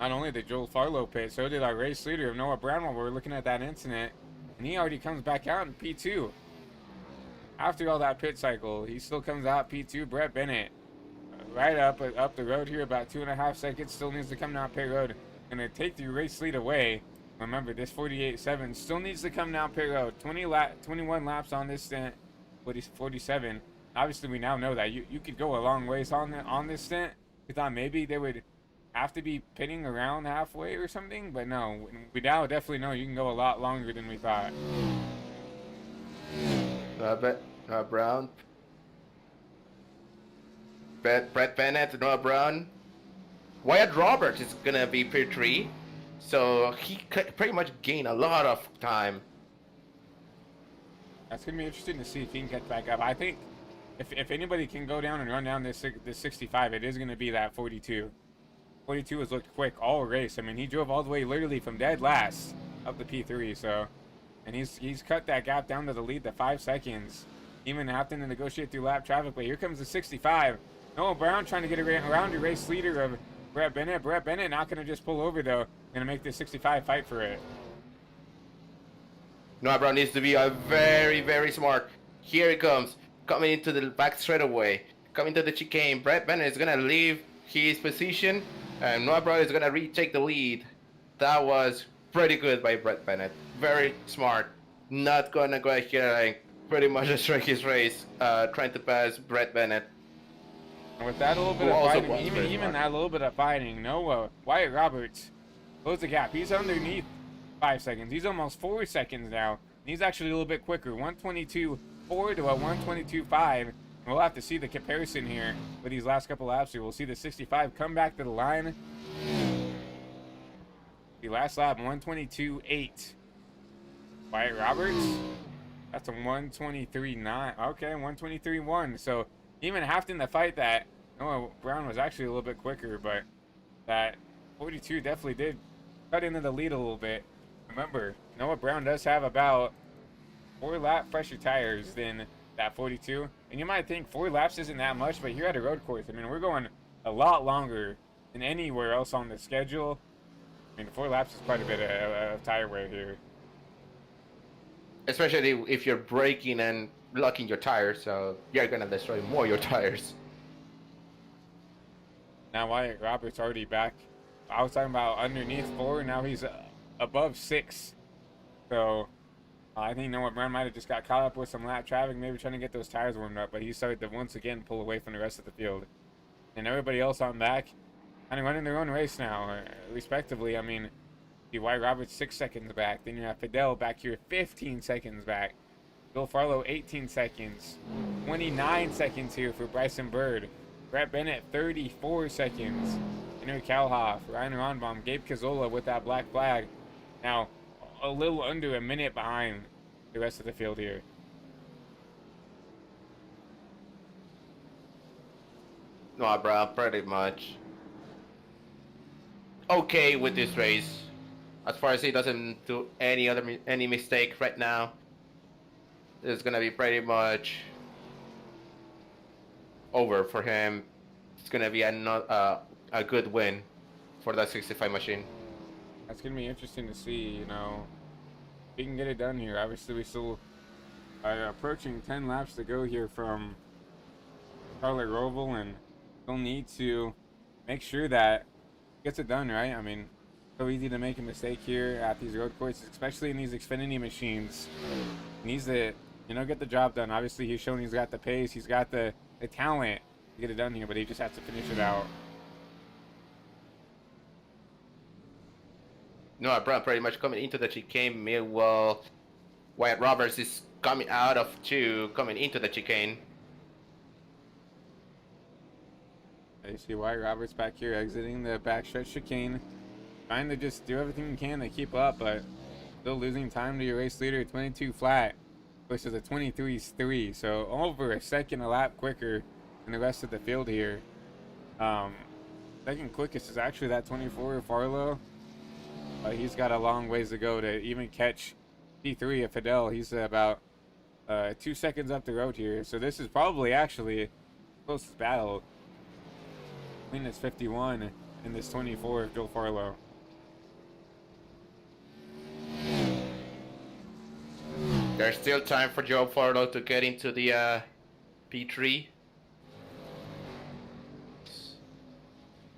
Not only did Joel Farlow pit, so did our race leader of Noah Brown while we were looking at that incident. And he already comes back out in P2. After all that pit cycle, he still comes out P2. Brett Bennett, right up the road here, about 2.5 seconds. Still needs to come down pit road. Gonna take the race lead away. Remember, this 48.7 still needs to come down pit road. 21 laps on this stint. 47. Obviously, we now know that you could go a long ways on this stint. We thought maybe they would have to be pitting around halfway or something, but no, we now definitely know you can go a lot longer than we thought. Brown, Brett Bennett, Noah Brown, Wyatt Roberts is gonna be pit 3, so he pretty much gained a lot of time. That's gonna be interesting to see if he can get back up. I think if anybody can go down and run down this 65, it is gonna be that 42. 42 has looked quick all race. I mean, he drove all the way literally from dead last up to P3. So, and he's cut that gap down to the lead to 5 seconds, even having to negotiate through lap traffic. But here comes the 65. Noah Brown trying to get around the race leader of Brett Bennett. Brett Bennett not going to just pull over though. Going to make the 65 fight for it. Noah Brown needs to be very, very smart. Here he comes, coming into the back straightaway, coming to the chicane. Brett Bennett is going to leave his position, and Noah Brown is going to retake the lead. That was pretty good by Brett Bennett. Very smart. Not going to go here and pretty much destroy his race, trying to pass Brett Bennett. And with that little bit of fighting, even that little bit of fighting, Noah, Wyatt Roberts, close the gap. He's underneath 5 seconds. He's almost 4 seconds now. And he's actually a little bit quicker. 122.4 to a 122.5. We'll have to see the comparison here with these last couple laps here. We'll see the 65 come back to the line. The last lap, 122.8. Wyatt Roberts, that's a 123.9. Okay, 123.1. So even having to fight that, Noah Brown was actually a little bit quicker, but that 42 definitely did cut into the lead a little bit. Remember, Noah Brown does have about 4 lap fresher tires than that 42. And you might think 4 laps isn't that much, but here at a road course, I mean, we're going a lot longer than anywhere else on the schedule. I mean, 4 laps is quite a bit of tire wear here. Especially if you're braking and locking your tires, so you're gonna destroy more your tires. Now Wyatt Roberts already back. I was talking about underneath 4, now he's above 6. So I think Noah Brown might have just got caught up with some lap traffic, maybe trying to get those tires warmed up, but he started to once again pull away from the rest of the field. And everybody else on back kind of running their own race now, respectively. I mean, see Wyatt Roberts 6 seconds back. Then you have Fidel back here 15 seconds back. Bill Farlow 18 seconds. 29 seconds here for Bryson Bird. Brett Bennett 34 seconds. Henry Kalhoff, Ryan Ronbaum, Gabe Cazola with that black flag. Now, a little under a minute behind the rest of the field here. No, bro, pretty much okay with this race. As far as he doesn't do any mistake right now, it's gonna be pretty much over for him. It's gonna be a good win for that 65 machine. That's going to be interesting to see, you know. If he can get it done here. Obviously, we still are approaching 10 laps to go here from Charlotte Roval, and still need to make sure that he gets it done, right? I mean, so easy to make a mistake here at these road courses, especially in these Xfinity machines. He needs to, you know, get the job done. Obviously, he's shown he's got the pace, he's got the talent to get it done here, but he just has to finish it out. No, bro, pretty much coming into the chicane. Meanwhile, Wyatt Roberts is coming out of 2, coming into the chicane. You see Wyatt Roberts back here exiting the backstretch chicane, trying to just do everything he can to keep up, but still losing time to your race leader. 22 flat versus a 23.3, so over a second a lap quicker than the rest of the field here. Second quickest is actually that 24 Farlow. He's got a long ways to go to even catch P3 of Fidel. He's about 2 seconds up the road here, so this is probably actually the closest battle between this 51 and this 24 of Joe Farlow. There's still time for Joe Farlow to get into the P3.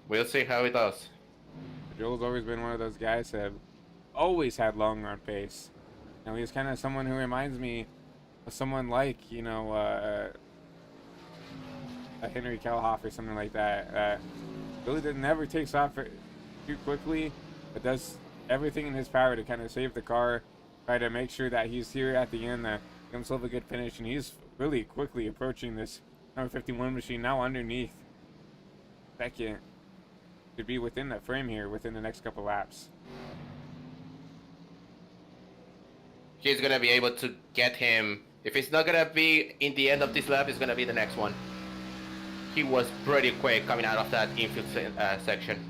We'll see how it does. Joel's always been one of those guys that have always had long run pace. You know, he's kind of someone who reminds me of someone like, you know, a Henry Kalhoff or something like that. Really never takes off too quickly, but does everything in his power to kind of save the car, try to make sure that he's here at the end, give himself a good finish, and he's really quickly approaching this number 51 machine, now underneath second. Could be within the frame here within the next couple laps. He's gonna be able to get him. If it's not gonna be in the end of this lap, it's gonna be the next one. He was pretty quick coming out of that infield section.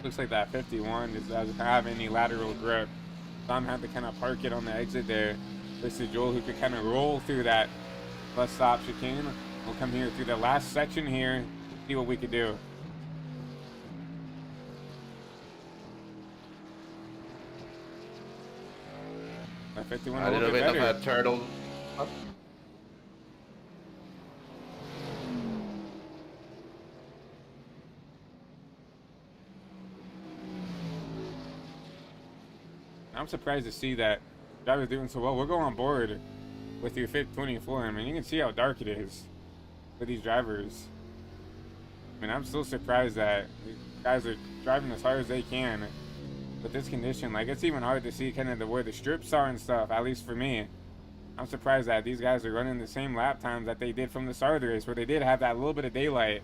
Looks like that 51 doesn't have any lateral grip. Tom had to kind of park it on the exit there. This is Joel who could kind of roll through that bus stop chicane. We'll come here through the last section here, see what we could do. That 51 A little bit better. of a turtle. I'm surprised to see that driver's doing so well. We'll go on board with your 524. I mean, you can see how dark it is for these drivers. I mean, I'm still surprised that these guys are driving as hard as they can with this condition. Like, it's even hard to see kind of where the strips are and stuff, at least for me. I'm surprised that these guys are running the same lap times that they did from the start of the race, where they did have that little bit of daylight.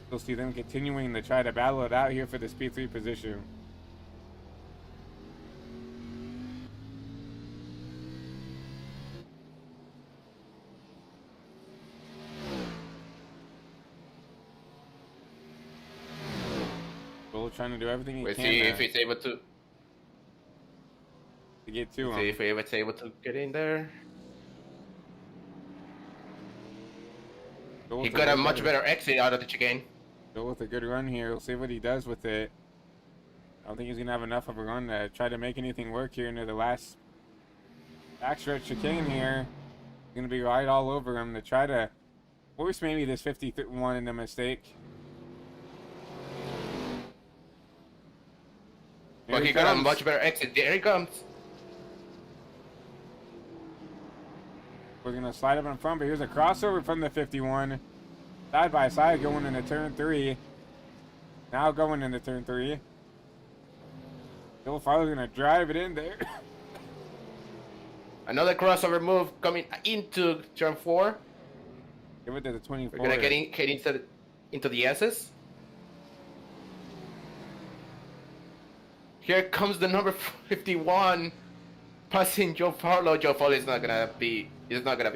You'll see them continuing to try to battle it out here for this P3 position. Trying to do everything he We'll can see if he's able to to get to Let's him. see if he was able to get in there. He got a much better exit out of the chicane. Go with a good run here. We'll see what he does with it. I don't think he's gonna have enough of a run to try to make anything work here into the last backstretch chicane here. He's gonna be right all over him to try to force maybe this 51 into mistake. But he got a much better exit. There he comes. We're gonna slide up in front, but here's a crossover from the 51. Side by side going into turn 3. Now going into turn 3. Joe Farley's gonna drive it in there. Another crossover move coming into turn 4. Give it to the 24. We're gonna get into the S's. Here comes the number 51, passing Joe Farlow. Joe Farlow is not gonna be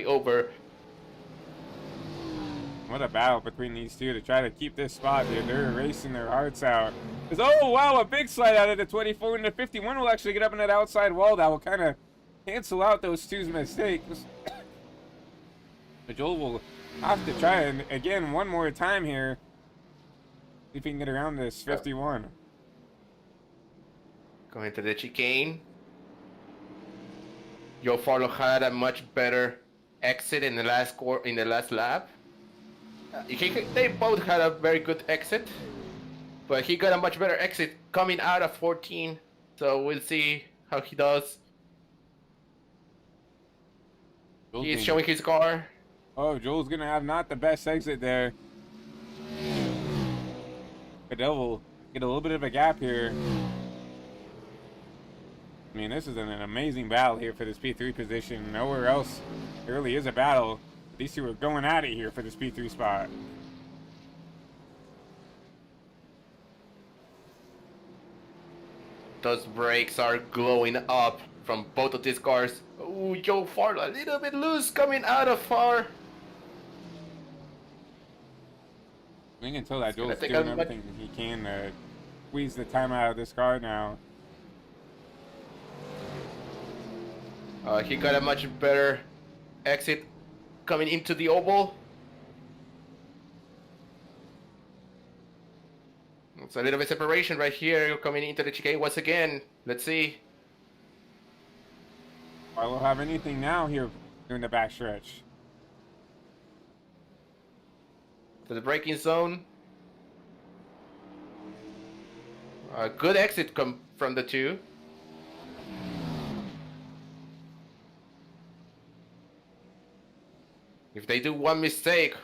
over. What a battle between these two to try to keep this spot, dude. They're racing their hearts out. Oh, wow, a big slide out of the 24, and the 51 will actually get up in that outside wall. That will kind of cancel out those two's mistakes. But Joel will have to try it again one more time here. See if he can get around this 51. Going to the chicane. Joe Farlow had a much better exit in the last lap. They both had a very good exit, but he got a much better exit coming out of 14. So we'll see how he does. He's showing his car. Oh, Joel's gonna have not the best exit there. Cadell will get a little bit of a gap here. I mean, this is an amazing battle here for this P3 position. Nowhere else there really is a battle. These two are going at it here for this P3 spot. Those brakes are glowing up from both of these cars. Ooh, Joe Farlow a little bit loose coming out of far. I think until that Joel's doing everything he can to squeeze the time out of this car now. He got a much better exit coming into the oval. It's a little bit separation right here coming into the chicane once again. Let's see. Farlow have anything now here during the backstretch. To the braking zone. A good exit come from the two. If they do one mistake,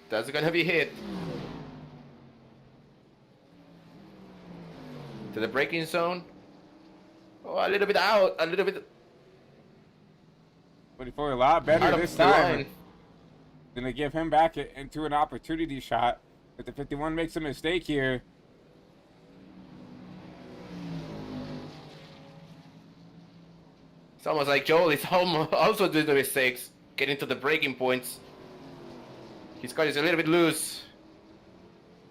that's gonna be hit. To the braking zone. Oh, a little bit out, a little bit. 24 a lot better this time. Gonna give him back into an opportunity shot. If the 51 makes a mistake here. It's almost like Joel is also doing the mistakes. Getting to the braking points. His car is a little bit loose.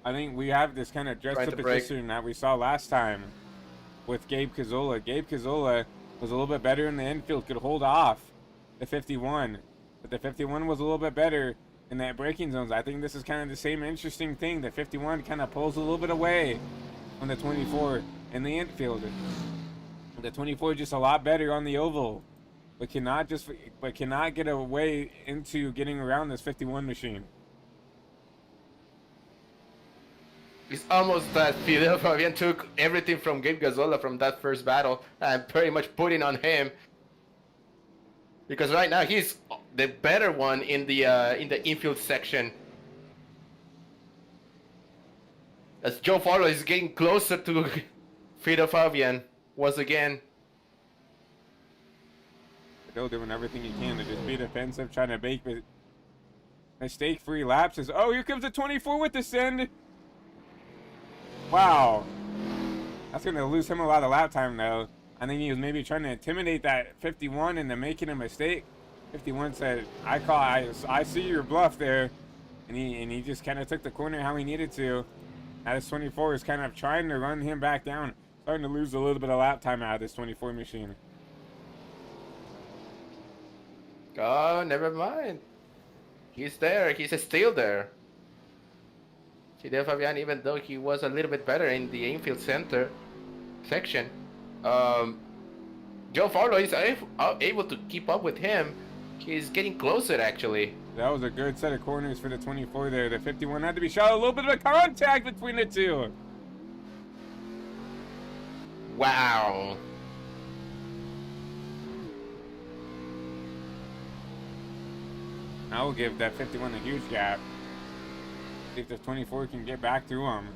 I think we have this kind of juxtaposition that we saw last time with Gabe Cazzola. Gabe Cazzola was a little bit better in the infield, could hold off the 51. But the 51 was a little bit better in that braking zones. I think this is kind of the same interesting thing. The 51 kind of pulls a little bit away on the 24 in the infield. The 24 just a lot better on the oval. But cannot get away into getting around this 51 machine. It's almost that Fidel Fabian took everything from Gabe Cazzola from that first battle and pretty much put it on him. Because right now he's the better one in the infield section. As Joe Farlow is getting closer to Fidel Fabian once again. Still doing everything he can to just be defensive, trying to make mistake-free lapses. Oh, here comes the 24 with the send. Wow. That's going to lose him a lot of lap time, though. I think he was maybe trying to intimidate that 51 into making a mistake. 51 said, I see your bluff there. And he just kind of took the corner how he needed to. Now this 24 is kind of trying to run him back down. Starting to lose a little bit of lap time out of this 24 machine. Oh, never mind. He's there. He's still there. Fidel Fabian, even though he was a little bit better in the infield center section, um, Joe Farlow is able to keep up with him. He's getting closer, actually. That was a good set of corners for the 24 there. The 51 had to be shot. A little bit of a contact between the two. Wow. I will give that 51 a huge gap. See if the 24 can get back through him.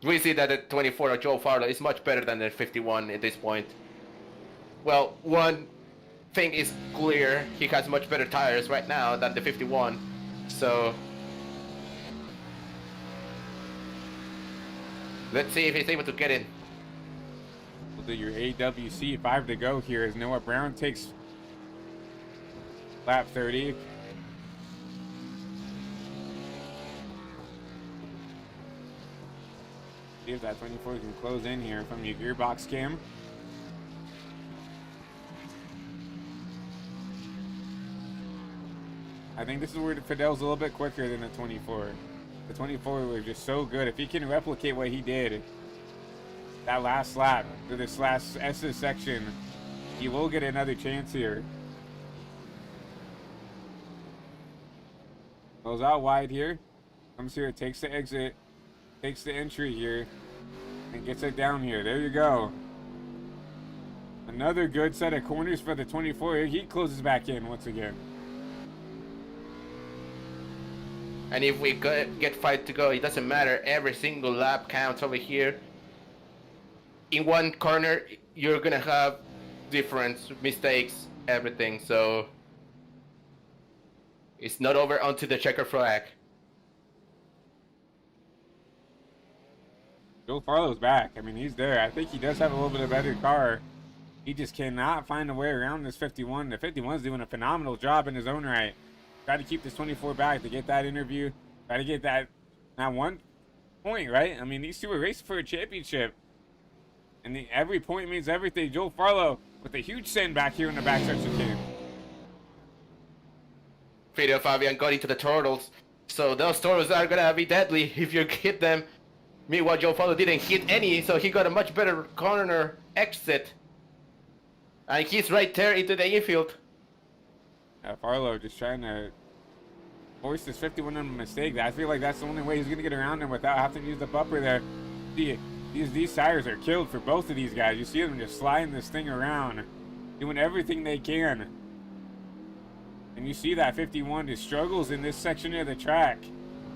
We see that the 24 of Joe Farlow is much better than the 51 at this point. Well, one thing is clear, he has much better tires right now than the 51. So let's see if he's able to get in. We'll do your AWC 5 to go here as Noah Brown takes lap 30. See if that 24 can close in here from your gearbox cam. I think this is where Fidel's a little bit quicker than the 24. The 24 was just so good. If he can replicate what he did that last lap through this last S's section, he will get another chance here. Goes out wide here. Comes here, takes the exit, takes the entry here, and gets it down here. There you go. Another good set of corners for the 24. He closes back in once again. And if we get 5 to go, it doesn't matter. Every single lap counts over here. In one corner, you're gonna have different mistakes, everything. So it's not over onto the checker flag. Joe Farlow's back. I mean, he's there. I think he does have a little bit of a better car. He just cannot find a way around this 51. The 51's doing a phenomenal job in his own right. Try to keep this 24 back to get that interview. Try to get that 1 point, right? I mean, these two are racing for a championship. And every point means everything. Joe Farlow with a huge send back here in the back section came. Fidel Fabian got into the turtles. So those turtles are gonna be deadly if you hit them. Meanwhile, Joe Farlow didn't hit any, so he got a much better corner exit. And he's right there into the infield. Farlow just trying to force this 51 on a mistake. I feel like that's the only way he's going to get around him without having to use the bumper there. See, these tires are killed for both of these guys. You see them just sliding this thing around, doing everything they can. And you see that 51 just struggles in this section of the track.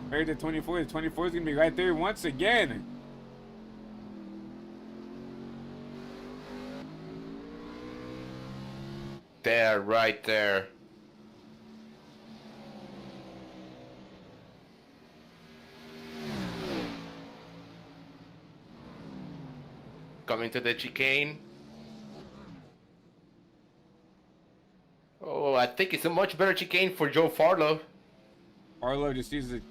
Compared to 24, the 24 is going to be right there once again. There, right there. Coming to the chicane. Oh, I think it's a much better chicane for Joe Farlow. Farlow just uses it.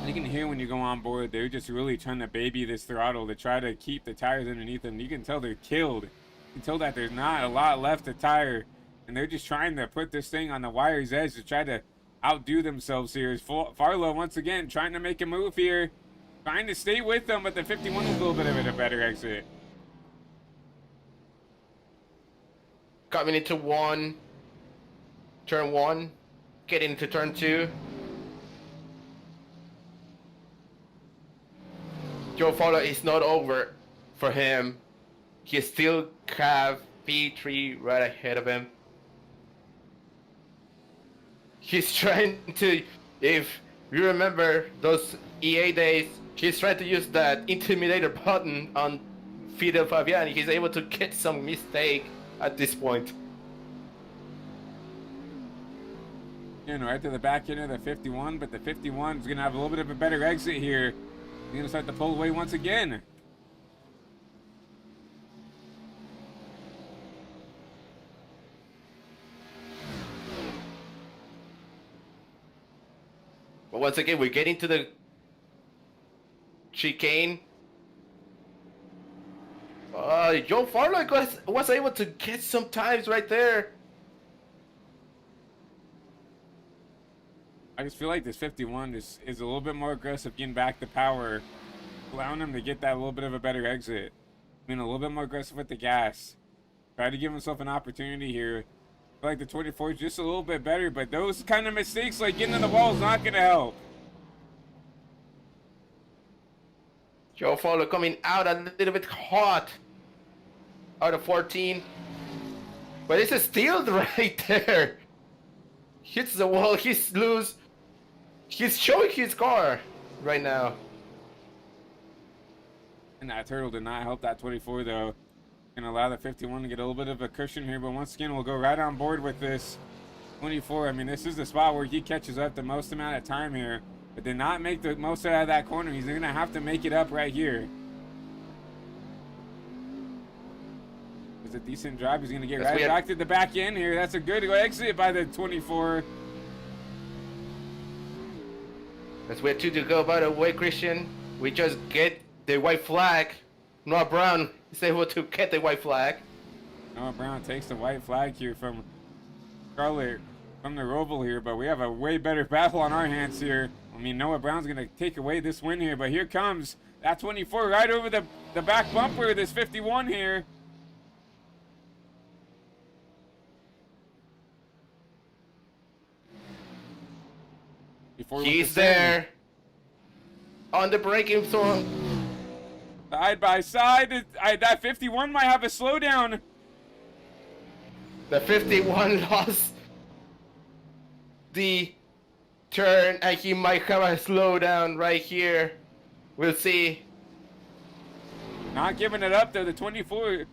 You can hear when you go on board, they're just really trying to baby this throttle to try to keep the tires underneath them. You can tell they're killed. You can tell that there's not a lot left to tire. And they're just trying to put this thing on the wire's edge to try to outdo themselves here. Farlow, once again, trying to make a move here. Trying to stay with them, but the 51 is a little bit of a better exit. Coming into turn 1, getting into turn 2. Joe Farlow is not over for him. He still have P3 right ahead of him. He's trying to, if you remember those EA days, he's trying to use that intimidator button on Fidel Fabian. He's able to get some mistake at this point. And right to the back end of the 51, but the 51 is going to have a little bit of a better exit here. He's going to start to pull away once again. But once again, we're getting to the chicane. Joe Farlow was able to get some times right there. I just feel like this 51 is a little bit more aggressive, getting back the power, allowing him to get that little bit of a better exit. I mean, a little bit more aggressive with the gas. Try to give himself an opportunity here. I feel like the 24 is just a little bit better, but those kind of mistakes, like getting in the wall, is not going to help. Joe Farlow coming out a little bit hot out of 14. But it's a steal right there. Hits the wall, he's loose. He's showing his car right now. And that turtle did not help that 24, though. Going to allow the 51 to get a little bit of a cushion here, but once again, we'll go right on board with this 24. I mean, this is the spot where he catches up the most amount of time here, but did not make the most out of that corner. He's going to have to make it up right here. It's a decent drive. He's going to get right back to the back end here. That's a good exit by the 24. That's where two to go. By the way, Christian, we just get the white flag. Noah Brown is able to get the white flag. Noah Brown takes the white flag here from Charlotte, from the Roval here, but we have a way better battle on our hands here. I mean, Noah Brown's going to take away this win here, but here comes that 24 right over the back bumper of this 51 here. He's there on the braking zone. Side by side, that 51 might have a slowdown. The 51 lost the turn, and he might have a slowdown right here. We'll see. Not giving it up though. The 24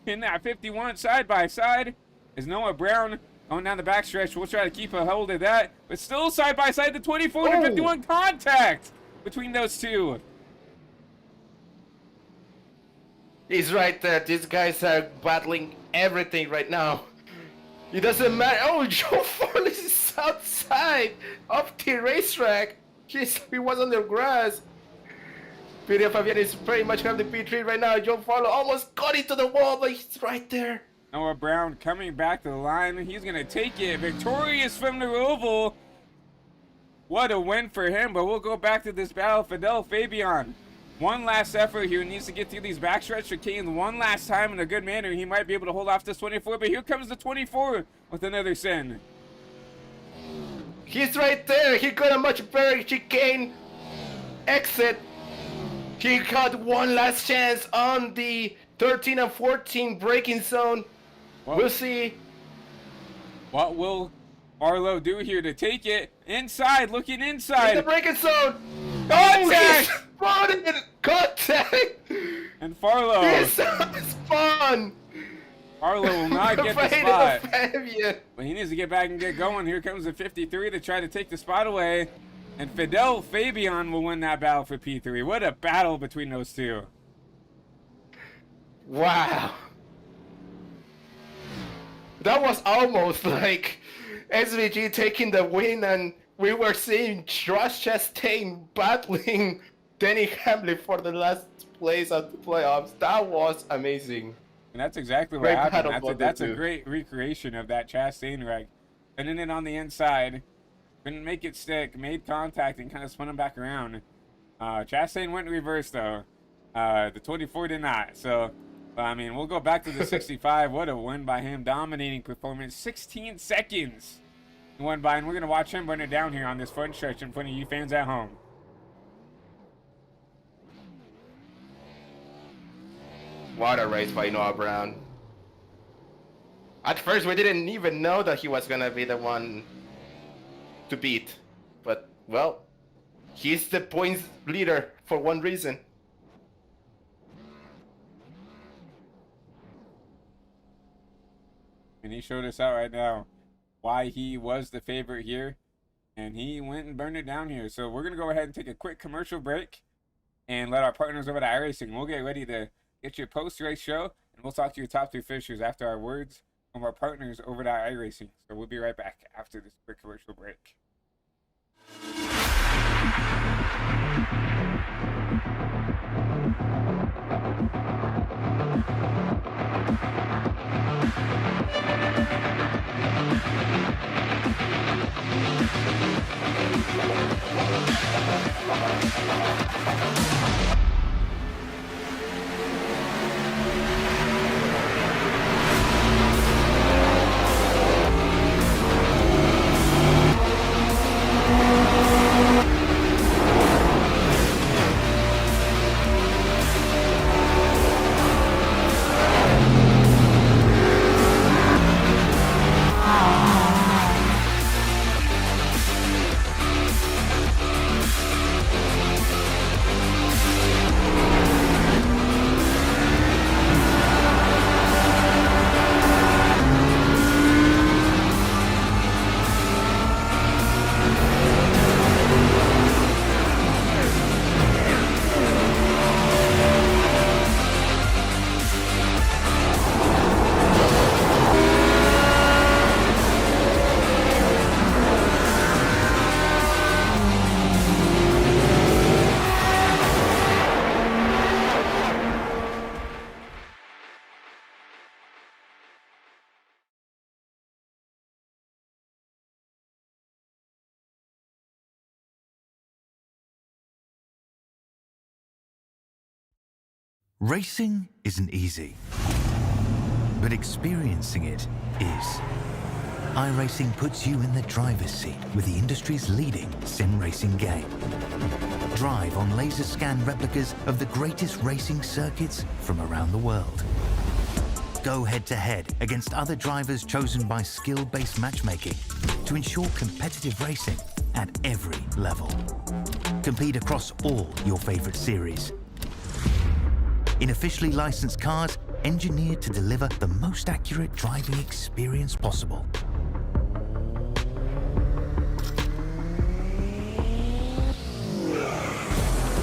in that 51 side by side is Noah Brown. Going down the backstretch, we'll try to keep a hold of that. But still side by side, the 24 to 51 contact between those two. He's right there. These guys are battling everything right now. It doesn't matter. Oh, Joe Farlow is outside of the racetrack. He was on the grass. Peter Fabian is pretty much on the P3 right now. Joe Farlow almost got into the wall, but he's right there. Noah Brown coming back to the line. He's going to take it. Victorious from the Roval. What a win for him. But we'll go back to this battle. Fidel Fabian. One last effort here. He needs to get through these backstretch chicanes one last time in a good manner. He might be able to hold off this 24. But here comes the 24 with another sin. He's right there. He got a much better chicane exit. He got one last chance on the 13 and 14 braking zone. We'll see. What will Farlow do here to take it inside? Looking inside. In the braking zone. Contact! Oh, contact! And Farlow. This is fun. Farlow will not get the spot. But he needs to get back and get going. Here comes the 53 to try to take the spot away. And Fidel Fabian will win that battle for P3. What a battle between those two. Wow. That was almost like SVG taking the win, and we were seeing Josh Chastain battling Denny Hamlin for the last place of the playoffs. That was amazing. And that's exactly what happened. That's a great recreation of that Chastain wreck. Spinning it on the inside. Couldn't make it stick. Made contact and kind of spun him back around. Chastain went in reverse, though. The 24 did not. So, I mean, we'll go back to the 65. What a win by him. Dominating performance. 16 seconds he won by. And we're going to watch him burn it down here on this front stretch in front of you fans at home. What a race by Noah Brown. At first, we didn't even know that he was going to be the one to beat. But, well, he's the points leader for one reason. And he showed us out right now why he was the favorite here. And he went and burned it down here. So we're going to go ahead and take a quick commercial break and let our partners over at iRacing. We'll get ready to get your post-race show. And we'll talk to your top three finishers after our words from our partners over at iRacing. So we'll be right back after this quick commercial break. Racing isn't easy, but experiencing it is. iRacing puts you in the driver's seat with the industry's leading sim racing game. Drive on laser scan replicas of the greatest racing circuits from around the world. Go head-to-head against other drivers chosen by skill-based matchmaking to ensure competitive racing at every level. Compete across all your favorite series. In officially licensed cars, engineered to deliver the most accurate driving experience possible.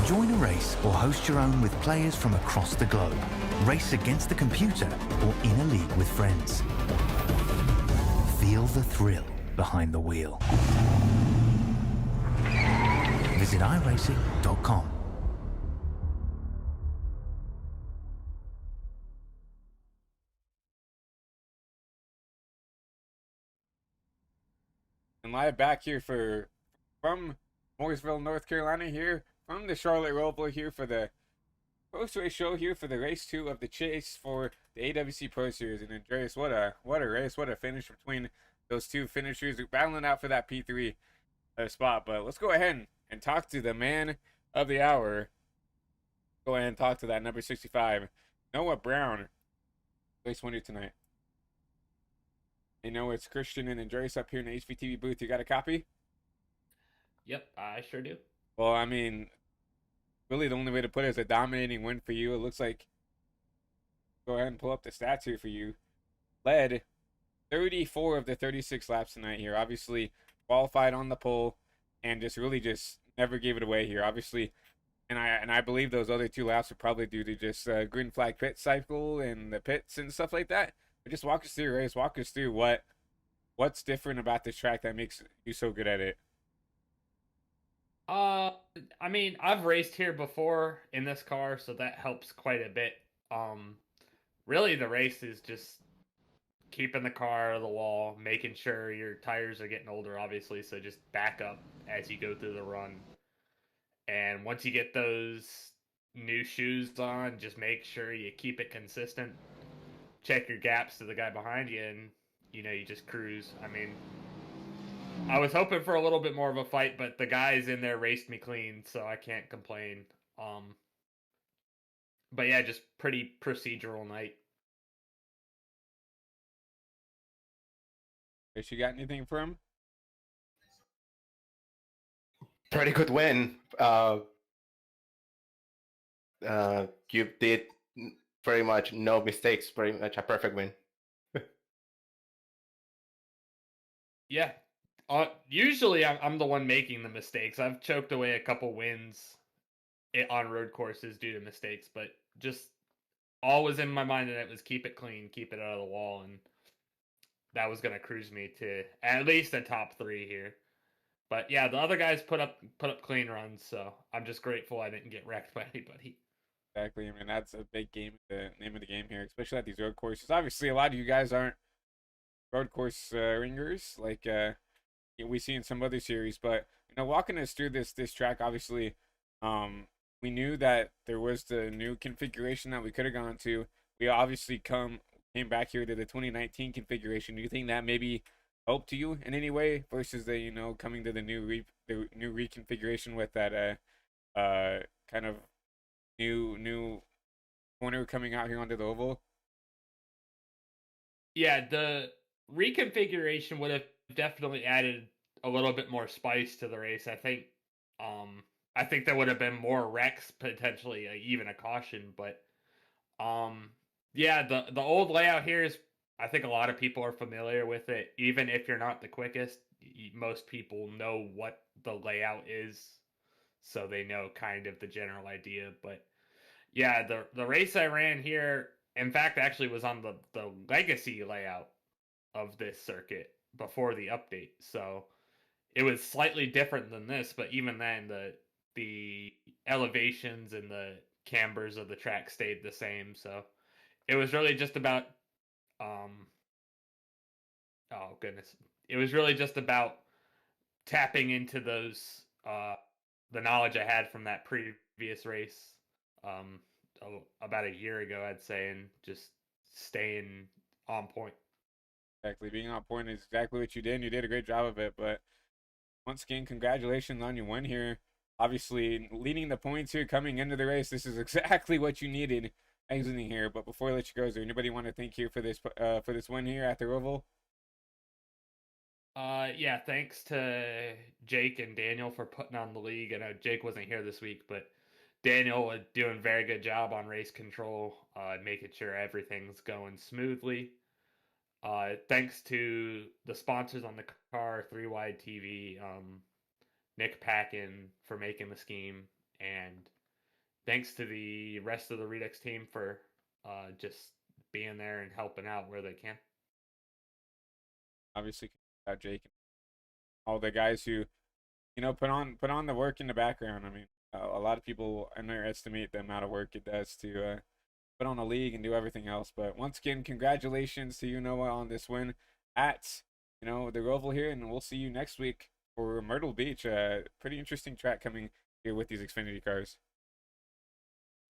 Join a race or host your own with players from across the globe. Race against the computer or in a league with friends. Feel the thrill behind the wheel. Visit iRacing.com. And live back here from Mooresville, North Carolina, here from the Charlotte Roval, here for the post-race show, here for the race 2 of the chase for the AWC Pro Series. And Andreas, what a race, what a finish between those two finishers battling out for that P3 spot. But let's go ahead and talk to the man of the hour. Go ahead and talk to that number 65, Noah Brown, race winner tonight. You know, it's Christian and Andreas up here in the HVTV booth. You got a copy? Yep, I sure do. Well, I mean, really the only way to put it is a dominating win for you. It looks like, go ahead and pull up the stats here for you. Led 34 of the 36 laps tonight here. Obviously, qualified on the pole and just really just never gave it away here. Obviously, and I believe those other 2 laps were probably due to just green flag pit cycle and the pits and stuff like that. But just walk us through, race. Walk us through what's different about this track that makes you so good at it. I mean, I've raced here before in this car, so that helps quite a bit. Really the race is just keeping the car out of the wall, making sure your tires are getting older, obviously, so just back up as you go through the run. And once you get those new shoes on, just make sure you keep it consistent. Check your gaps to the guy behind you, and you just cruise. I mean, I was hoping for a little bit more of a fight, but the guys in there raced me clean, so I can't complain. But yeah, just pretty procedural night. If you got anything for him? Pretty good win. You did pretty much no mistakes. Pretty much a perfect win. Yeah. Usually I'm the one making the mistakes. I've choked away a couple wins on road courses due to mistakes, but just always in my mind that it was keep it clean, keep it out of the wall, and that was gonna cruise me to at least the top 3 here. But yeah, the other guys put up clean runs, so I'm just grateful I didn't get wrecked by anybody. Exactly. I mean, that's a big game, the name of the game here, especially at these road courses. Obviously, a lot of you guys aren't road course ringers like we see in some other series, but walking us through this track, obviously We knew that there was the new configuration that we could have gone to. We obviously came back here to the 2019 configuration. Do you think that maybe helped you in any way versus the coming to the new reconfiguration with that kind of new corner coming out here onto the oval? Yeah, the reconfiguration would have definitely added a little bit more spice to the race. I think there would have been more wrecks, potentially even a caution, but yeah, the old layout here is, I think a lot of people are familiar with it. Even if you're not the quickest, most people know what the layout is, so they know kind of the general idea. But yeah, the race I ran here, in fact, actually was on the legacy layout of this circuit before the update. So it was slightly different than this, but even then the elevations and the cambers of the track stayed the same. So it was really just about oh goodness. It was really just about tapping into those the knowledge I had from that previous race about a year ago, I'd say, and just staying on point. Exactly, being on point is exactly what you did, and you did a great job of it. But once again, congratulations on your win here. Obviously, leading the points here coming into the race, this is exactly what you needed exiting here. But before I let you go, is there anybody you want to thank here for this win here at the Roval? Yeah, thanks to Jake and Daniel for putting on the league. I know Jake wasn't here this week, but Daniel was doing a very good job on race control, making sure everything's going smoothly. Thanks to the sponsors on the car, 3 Wide TV, Nick Packin for making the scheme, and thanks to the rest of the Redux team for just being there and helping out where they can. Obviously, Jake and all the guys who put on the work in the background. I mean, a lot of people underestimate the amount of work it does to put on a league and do everything else. But once again, congratulations to you, Noah, on this win at the Roval here, and we'll see you next week for Myrtle Beach. Pretty interesting track coming here with these Xfinity cars.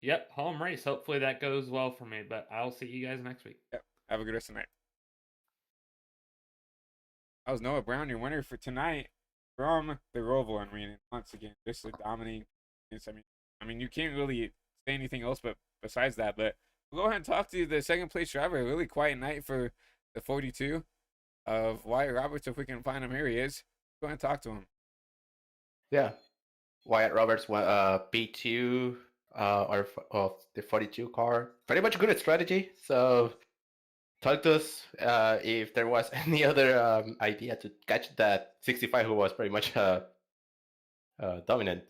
Yep, home race. Hopefully that goes well for me, but I'll see you guys next week. Yep. Have a good rest of the night. That was Noah Brown, your winner for tonight from the Roval. I mean, once again, just a dominating. I mean, you can't really say anything else but besides that. But we'll go ahead and talk to the second place driver. A really quiet night for the 42 of Wyatt Roberts. If we can find him, here he is. Go ahead and talk to him. Yeah, Wyatt Roberts, P2 of the 42 car. Pretty much good strategy. So talk to us if there was any other idea to catch that 65 who was pretty much dominant.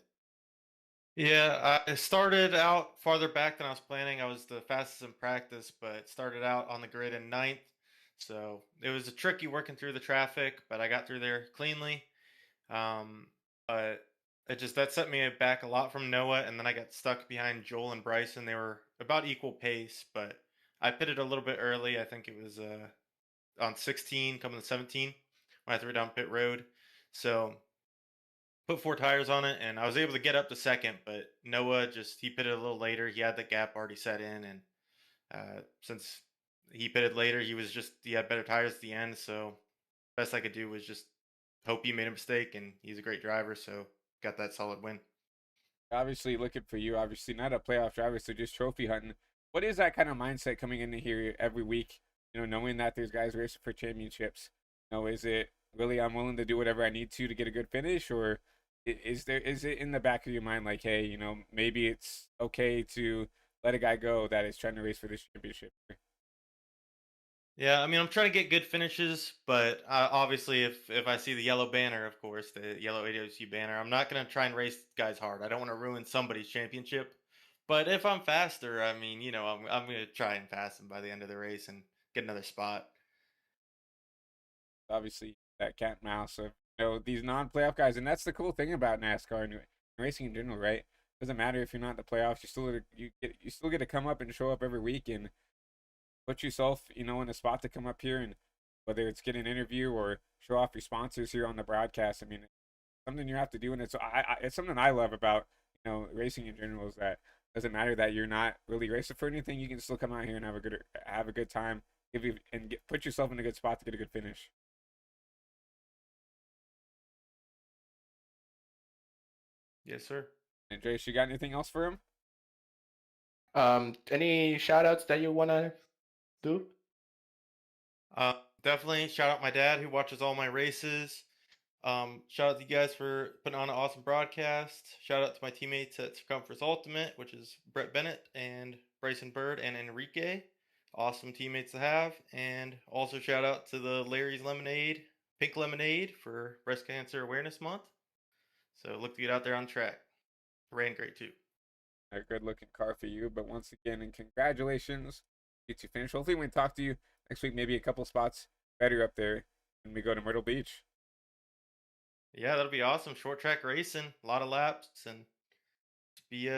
Yeah, I started out farther back than I was planning. I was the fastest in practice, but started out on the grid in ninth. So it was a tricky working through the traffic, but I got through there cleanly. But that set me back a lot from Noah, and then I got stuck behind Joel and Bryson. They were about equal pace, but I pitted a little bit early. I think it was on 16 coming to 17 when I threw down pit road. So put 4 tires on it, and I was able to get up to second, but Noah he pitted a little later. He had the gap already set in, and since he pitted later, he had better tires at the end, so best I could do was just hope he made a mistake, and he's a great driver, so got that solid win. Obviously, looking for you. Obviously, not a playoff driver, so just trophy hunting. What is that kind of mindset coming into here every week? Knowing that there's guys racing for championships. Is it really I'm willing to do whatever I need to get a good finish, or is it in the back of your mind like, hey, maybe it's okay to let a guy go that is trying to race for this championship? Yeah, I mean, I'm trying to get good finishes, but obviously, if I see the yellow banner, of course, the yellow AWC banner, I'm not going to try and race guys hard. I don't want to ruin somebody's championship. But if I'm faster, I mean, I'm going to try and pass them by the end of the race and get another spot. Obviously, that cat and mouse of these non-playoff guys, and that's the cool thing about NASCAR and racing in general, right? Doesn't matter if you're not in the playoffs, you still get to come up and show up every week and put yourself, in a spot to come up here, and whether it's get an interview or show off your sponsors here on the broadcast. I mean, it's something you have to do, and it's something I love about racing in general is that doesn't matter that you're not really racing for anything. You can still come out here and have a good time, put yourself in a good spot to get a good finish. Yes, sir. And Trace, you got anything else for him? Any shout outs that you wanna do? Definitely shout out my dad who watches all my races. Shout out to you guys for putting on an awesome broadcast. Shout out to my teammates at Circumference Ultimate, which is Brett Bennett and Bryson Bird and Enrique. Awesome teammates to have. And also shout out to the Larry's Lemonade, Pink Lemonade for Breast Cancer Awareness Month. So look to get out there on track. Ran great too. A good looking car for you, but once again, and congratulations. Get you finished. Hopefully we can talk to you next week, maybe a couple spots better up there when we go to Myrtle Beach. Yeah, that'll be awesome. Short track racing, a lot of laps, and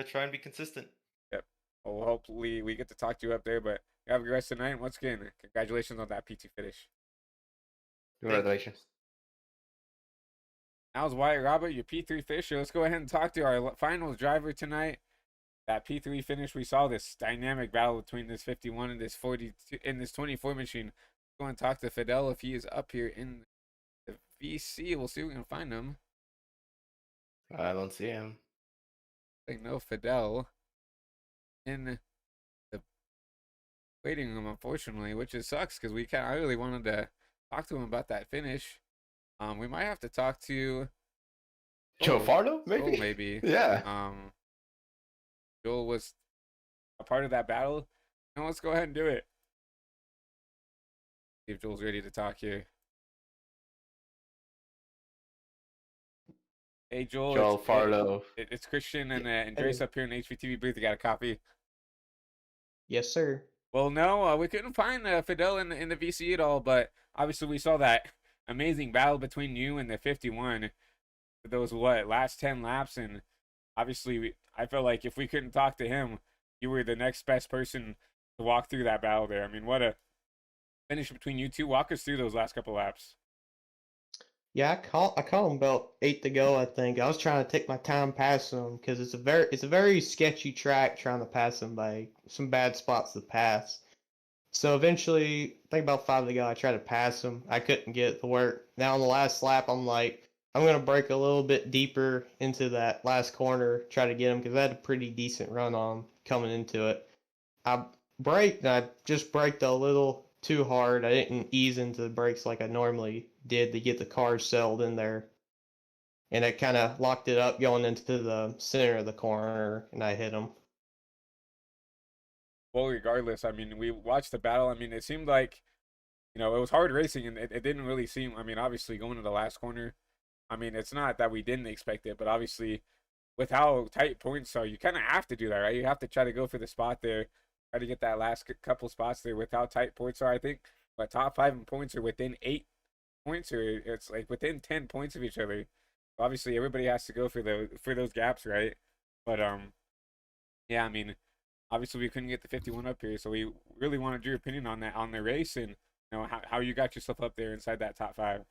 try and be consistent. Yep. Well, hopefully we get to talk to you up there, but have a good rest of the night. Once again, congratulations on that P2 finish. Congratulations. How's Wyatt Robert, your P3 finisher? Let's go ahead and talk to our final driver tonight. That P3 finish, we saw this dynamic battle between this 51 and this 42 in this 24 machine. Let's go and talk to Fidel if he is up here in the VC. We'll see if we can find him. I don't see him. Like no Fidel in the waiting room, unfortunately, which is sucks because I really wanted to talk to him about that finish. We might have to talk to Joe Farlow, maybe. Joel, maybe. Yeah. Joel was a part of that battle. Now let's go ahead and do it. See if Joel's ready to talk here. Hey Joel. Joel Farlow. It's Christian and Grace up here in the HVTV booth. You got a copy? Yes, sir. Well, no, we couldn't find Fidel in the VC at all, but obviously we saw that amazing battle between you and the 51. Those last 10 laps, and obviously I felt like if we couldn't talk to him, you were the next best person to walk through that battle there. I mean, what a finish between you two. Walk us through those last couple laps. Yeah, I caught him about 8 to go. I think I was trying to take my time passing him because it's a very sketchy track trying to pass him by some bad spots to pass. So eventually, I think about 5 to go, I tried to pass him. I couldn't get it to work. Now on the last lap, I'm like, I'm gonna break a little bit deeper into that last corner, try to get him because I had a pretty decent run on him coming into it. I braked and I just braked a little too hard. I didn't ease into the brakes like I normally did to get the car settled in there. And it kind of locked it up going into the center of the corner, and I hit him. Well, regardless, I mean, we watched the battle. I mean, it seemed like, it was hard racing, and it didn't really seem, I mean, obviously going to the last corner, I mean, it's not that we didn't expect it, but obviously with how tight points are, you kind of have to do that, right? You have to try to go for the spot there, try to get that last couple spots there with how tight points are. I think the top 5 in points are within 8 points, or it's like within 10 points of each other. Obviously, everybody has to go for those gaps, right? But yeah, I mean, obviously we couldn't get the 51 up here, so we really wanted your opinion on that, on the race, and how you got yourself up there inside that top 5.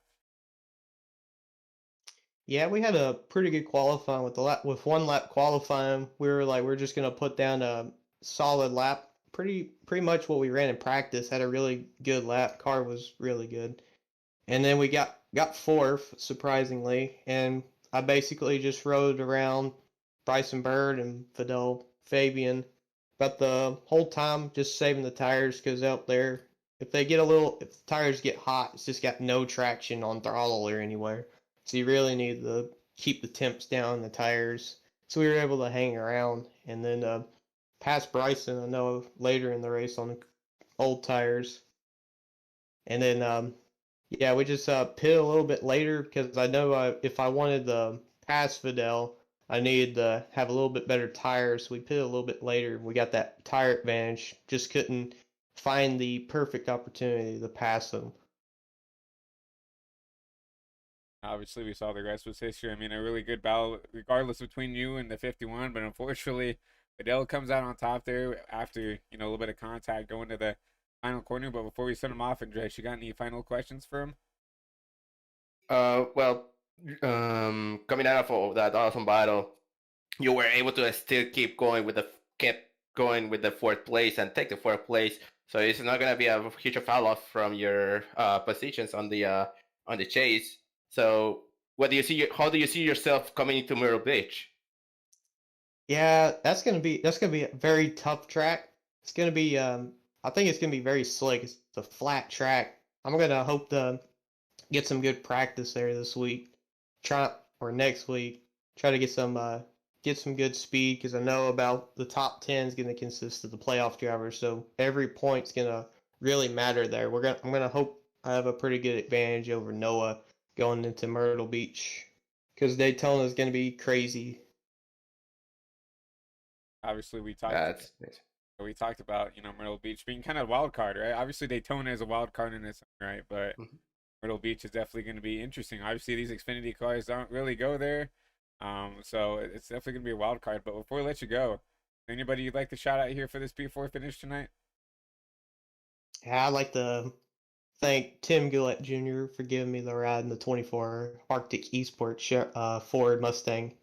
Yeah, we had a pretty good qualifying with 1 lap qualifying. We were just gonna put down a solid lap, pretty much what we ran in practice. Had a really good lap. Car was really good, and then we got 4th surprisingly, and I basically just rode around Bryson Bird and Fidel Fabian about the whole time, just saving the tires because out there, if the tires get hot, it's just got no traction on throttle or anywhere. So you really need to keep the temps down the tires. So we were able to hang around and then pass Bryson, I know, later in the race on the old tires. And then, yeah, we just pit a little bit later because I know if I wanted to pass Fidel, I needed to have a little bit better tires. So we pit a little bit later. We got that tire advantage. Just couldn't find the perfect opportunity to pass him. Obviously, we saw the rest was history. I mean, a really good battle, regardless between you and the 51. But unfortunately, Fidel comes out on top there after a little bit of contact going to the final corner. But before we send him off, Andres, you got any final questions for him? Well, coming out of that awesome battle, you were able to still kept going with the fourth place and take the fourth place. So it's not gonna be a huge fall off from your positions on the chase. So what do you see? How do you see yourself coming into Myrtle Beach? Yeah, that's gonna be a very tough track. It's gonna be I think it's gonna be very slick. It's a flat track. I'm gonna hope to get some good practice there this week. Try or next week. Try to get some good speed because I know about the top 10 is gonna consist of the playoff drivers. So every point's gonna really matter there. I'm gonna hope I have a pretty good advantage over Noah going into Myrtle Beach because Daytona is gonna be crazy. Obviously, That's we talked about Myrtle Beach being kind of a wild card, right? Obviously, Daytona is a wild card in its own right, but Mhm. Myrtle Beach is definitely going to be interesting. Obviously, these Xfinity cars don't really go there, so it's definitely going to be a wild card. But before we let you go, anybody you'd like to shout out here for this P4 finish tonight? Yeah, I'd like to thank Tim Gillette Jr. for giving me the ride in the 24 Arctic Esports Ford Mustang.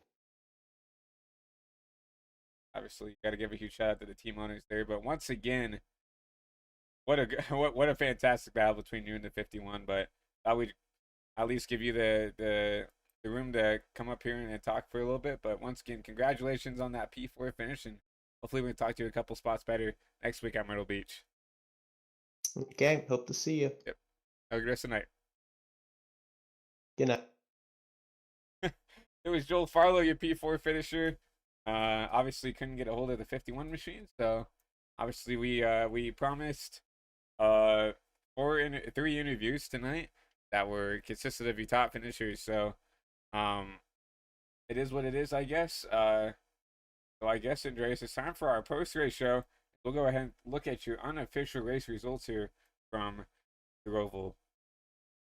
Obviously, you got to give a huge shout out to the team owners there. But once again, what a what a fantastic battle between you and the 51. But I would at least give you the room to come up here and talk for a little bit. But once again, congratulations on that P4 finish, and hopefully we can talk to you a couple spots better next week at Myrtle Beach. Okay, hope to see you. Yep. Have a good rest of the night. Good night. It was Joel Farlow, your P4 finisher. Obviously couldn't get a hold of the 51 machine, so obviously we promised 3 interviews tonight that were consisted of your top finishers. So it is what it is, I guess. So I guess, Andreas, it's time for our post-race show. We'll go ahead and look at your unofficial race results here from the Roval.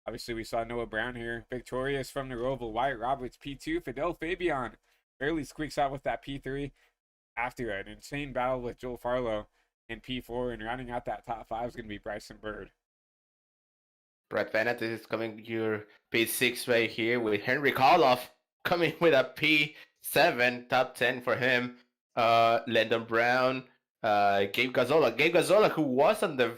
Obviously, we saw Noah Brown here, victorious from the Roval. Wyatt Roberts, P2. Fidel Fabian barely squeaks out with that P3 after an insane battle with Joel Farlow in P4. And rounding out that top 5 is going to be Bryson Bird. Brett Bennett is coming your P6 right here with Henry Koloff coming with a P7, top 10 for him. Landon Brown, Gabe Gazzola, who was on the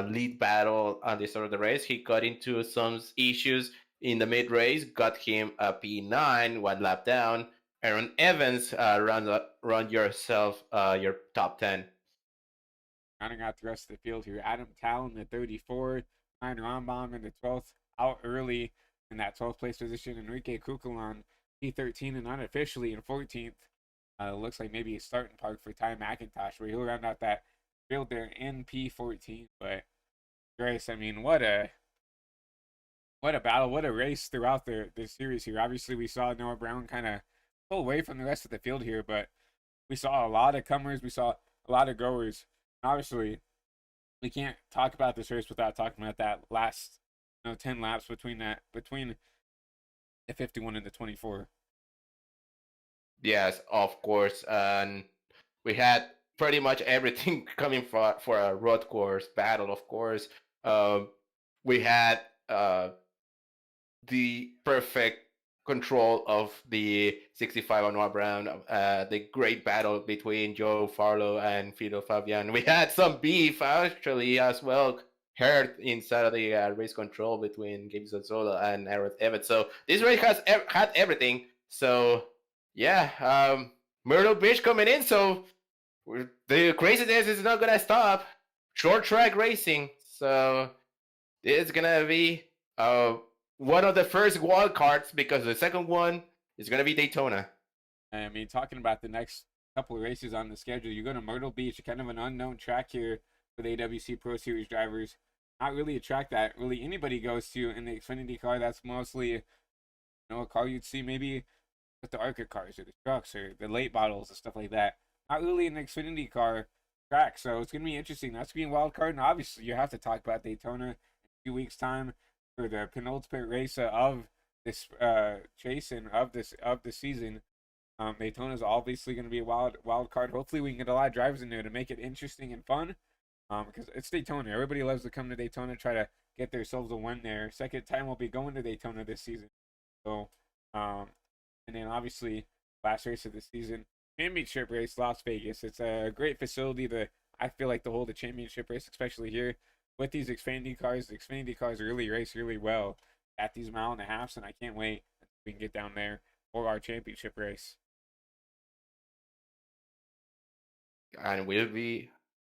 lead battle on the start of the race. He got into some issues in the mid race, got him a P9, 1 lap down. Aaron Evans, run yourself your top 10. Rounding out the rest of the field here, Adam Talon, the 34, Ryan Rombaum in the 12th, out early in that 12th place position. Enrique Cuculon, P13, and unofficially in 14th. Looks like maybe a starting park for Ty McIntosh, where he'll round out that field there in P14. But Grace, I mean, what a battle, what a race throughout the series here. Obviously, we saw Noah Brown kind of pull away from the rest of the field here, but we saw a lot of comers, we saw a lot of goers. Obviously, we can't talk about this race without talking about that last 10 laps between the 51 and the 24. Yes, of course. And we had pretty much everything coming for a road course battle, of course. We had the perfect control of the 65 on Noah Brown, the great battle between Joe Farlow and Fido Fabian. We had some beef actually as well, heard inside of the race control between Gabe Zazzola and Aaron Evans. So this race has had everything. So yeah, Myrtle Beach coming in. So the craziness is not gonna stop. Short track racing. So it's gonna be one of the first wild cards because the second one is going to be Daytona. I mean, talking about the next couple of races on the schedule, you go to Myrtle Beach, kind of an unknown track here for the AWC Pro Series drivers. Not really a track that really anybody goes to in the Xfinity car. That's mostly, a car you'd see maybe with the ARCA cars or the trucks or the late models and stuff like that. Not really an Xfinity car track, so it's going to be interesting. That's being a wild card, and obviously you have to talk about Daytona in a few weeks' time for the penultimate race of this chase and of the season. Daytona is obviously going to be a wild card. Hopefully, we can get a lot of drivers in there to make it interesting and fun. Because it's Daytona. Everybody loves to come to Daytona, try to get themselves a win there. Second time we'll be going to Daytona this season. So, and then obviously last race of the season. Championship race, Las Vegas. It's a great facility to, I feel like, to hold a championship race, especially here with these Xfinity cars. The Xfinity cars really race really well at these 1.5 miles, and I can't wait until we can get down there for our championship race. And will be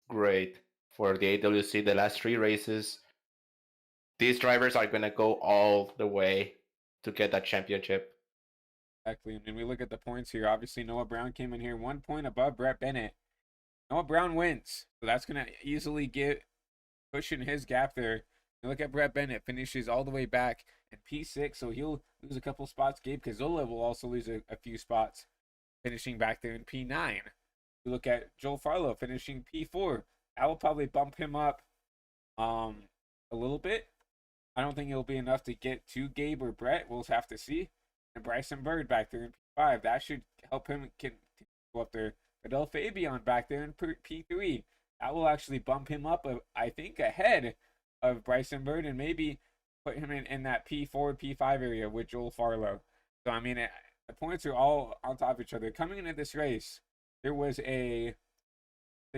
great for the AWC. The last 3 races, these drivers are gonna go all the way to get that championship. Exactly. And when we look at the points here, obviously Noah Brown came in here 1 point above Brett Bennett. Noah Brown wins, so that's gonna easily get pushing his gap there. You look at Brett Bennett, finishes all the way back in P6, so he'll lose a couple spots. Gabe Cazola will also lose a few spots, finishing back there in P9. You look at Joel Farlow finishing P4. That will probably bump him up a little bit. I don't think it'll be enough to get to Gabe or Brett. We'll have to see. And Bryson Bird back there in P5. That should help him go up there. Fidel Fabian back there in P3. That will actually bump him up, I think, ahead of Bryson Bird and maybe put him in that P4, P5 area with Joel Farlow. So, I mean, the points are all on top of each other. Coming into this race, there was take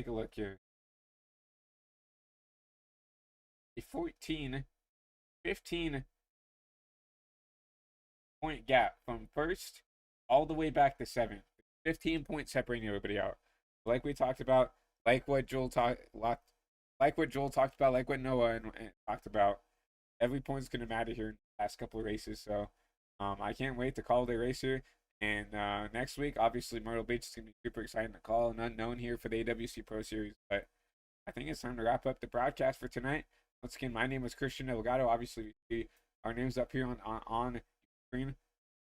a look here. A 15 point gap from first all the way back to 7th. 15 points separating everybody out. Like we talked about, like what Joel talked about, like what Noah and talked about. Every point's gonna matter here in the last couple of races. So I can't wait to call the race here. And next week, obviously, Myrtle Beach is gonna be super exciting to call. An unknown here for the AWC Pro Series. But I think it's time to wrap up the broadcast for tonight. Once again, my name is Christian Delgado. Obviously, our names up here on screen,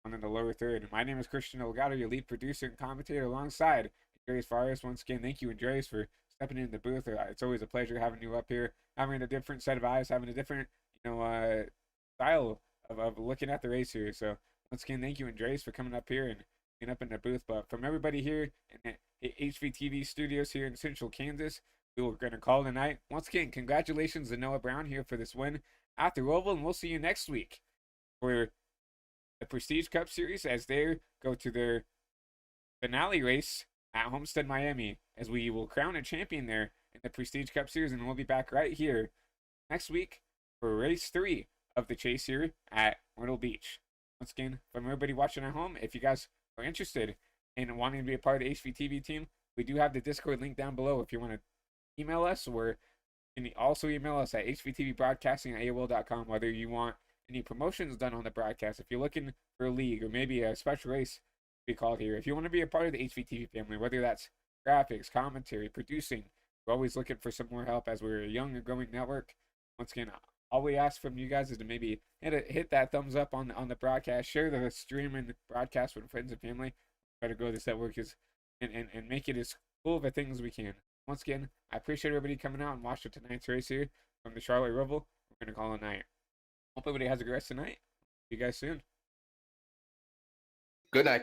in the lower third. My name is Christian Delgado, your lead producer and commentator, alongside Andreas Fares. Once again, thank you, Andreas, for stepping in the booth. It's always a pleasure having you up here, having a different set of eyes, having a different, style of looking at the race here. So once again, thank you, Andreas, for coming up here and being up in the booth. But from everybody here in the HVTV studios here in Central Kansas, we were going to call tonight. Once again, congratulations to Noah Brown here for this win at the Roval, and we'll see you next week for the Prestige Cup Series as they go to their finale race at Homestead, Miami, as we will crown a champion there in the Prestige Cup Series, and we'll be back right here next week for race 3 of the chase here at Myrtle Beach. Once again, from everybody watching at home, if you guys are interested in wanting to be a part of the HVTV team, we do have the Discord link down below if you want to email us, or you can also email us at hvtvbroadcasting@aol.com, whether you want any promotions done on the broadcast, if you're looking for a league or maybe a special race to be called here, if you want to be a part of the HVTV family, whether that's graphics, commentary, producing, we're always looking for some more help as we're a young and growing network. Once again, all we ask from you guys is to maybe hit that thumbs up on the broadcast, share the stream and broadcast with friends and family, try to grow this network and make it as cool of a thing as we can. Once again, I appreciate everybody coming out and watching tonight's race here from the Charlotte Roval. We're going to call it a night. Hope everybody has a good rest of the night. See you guys soon. Good night.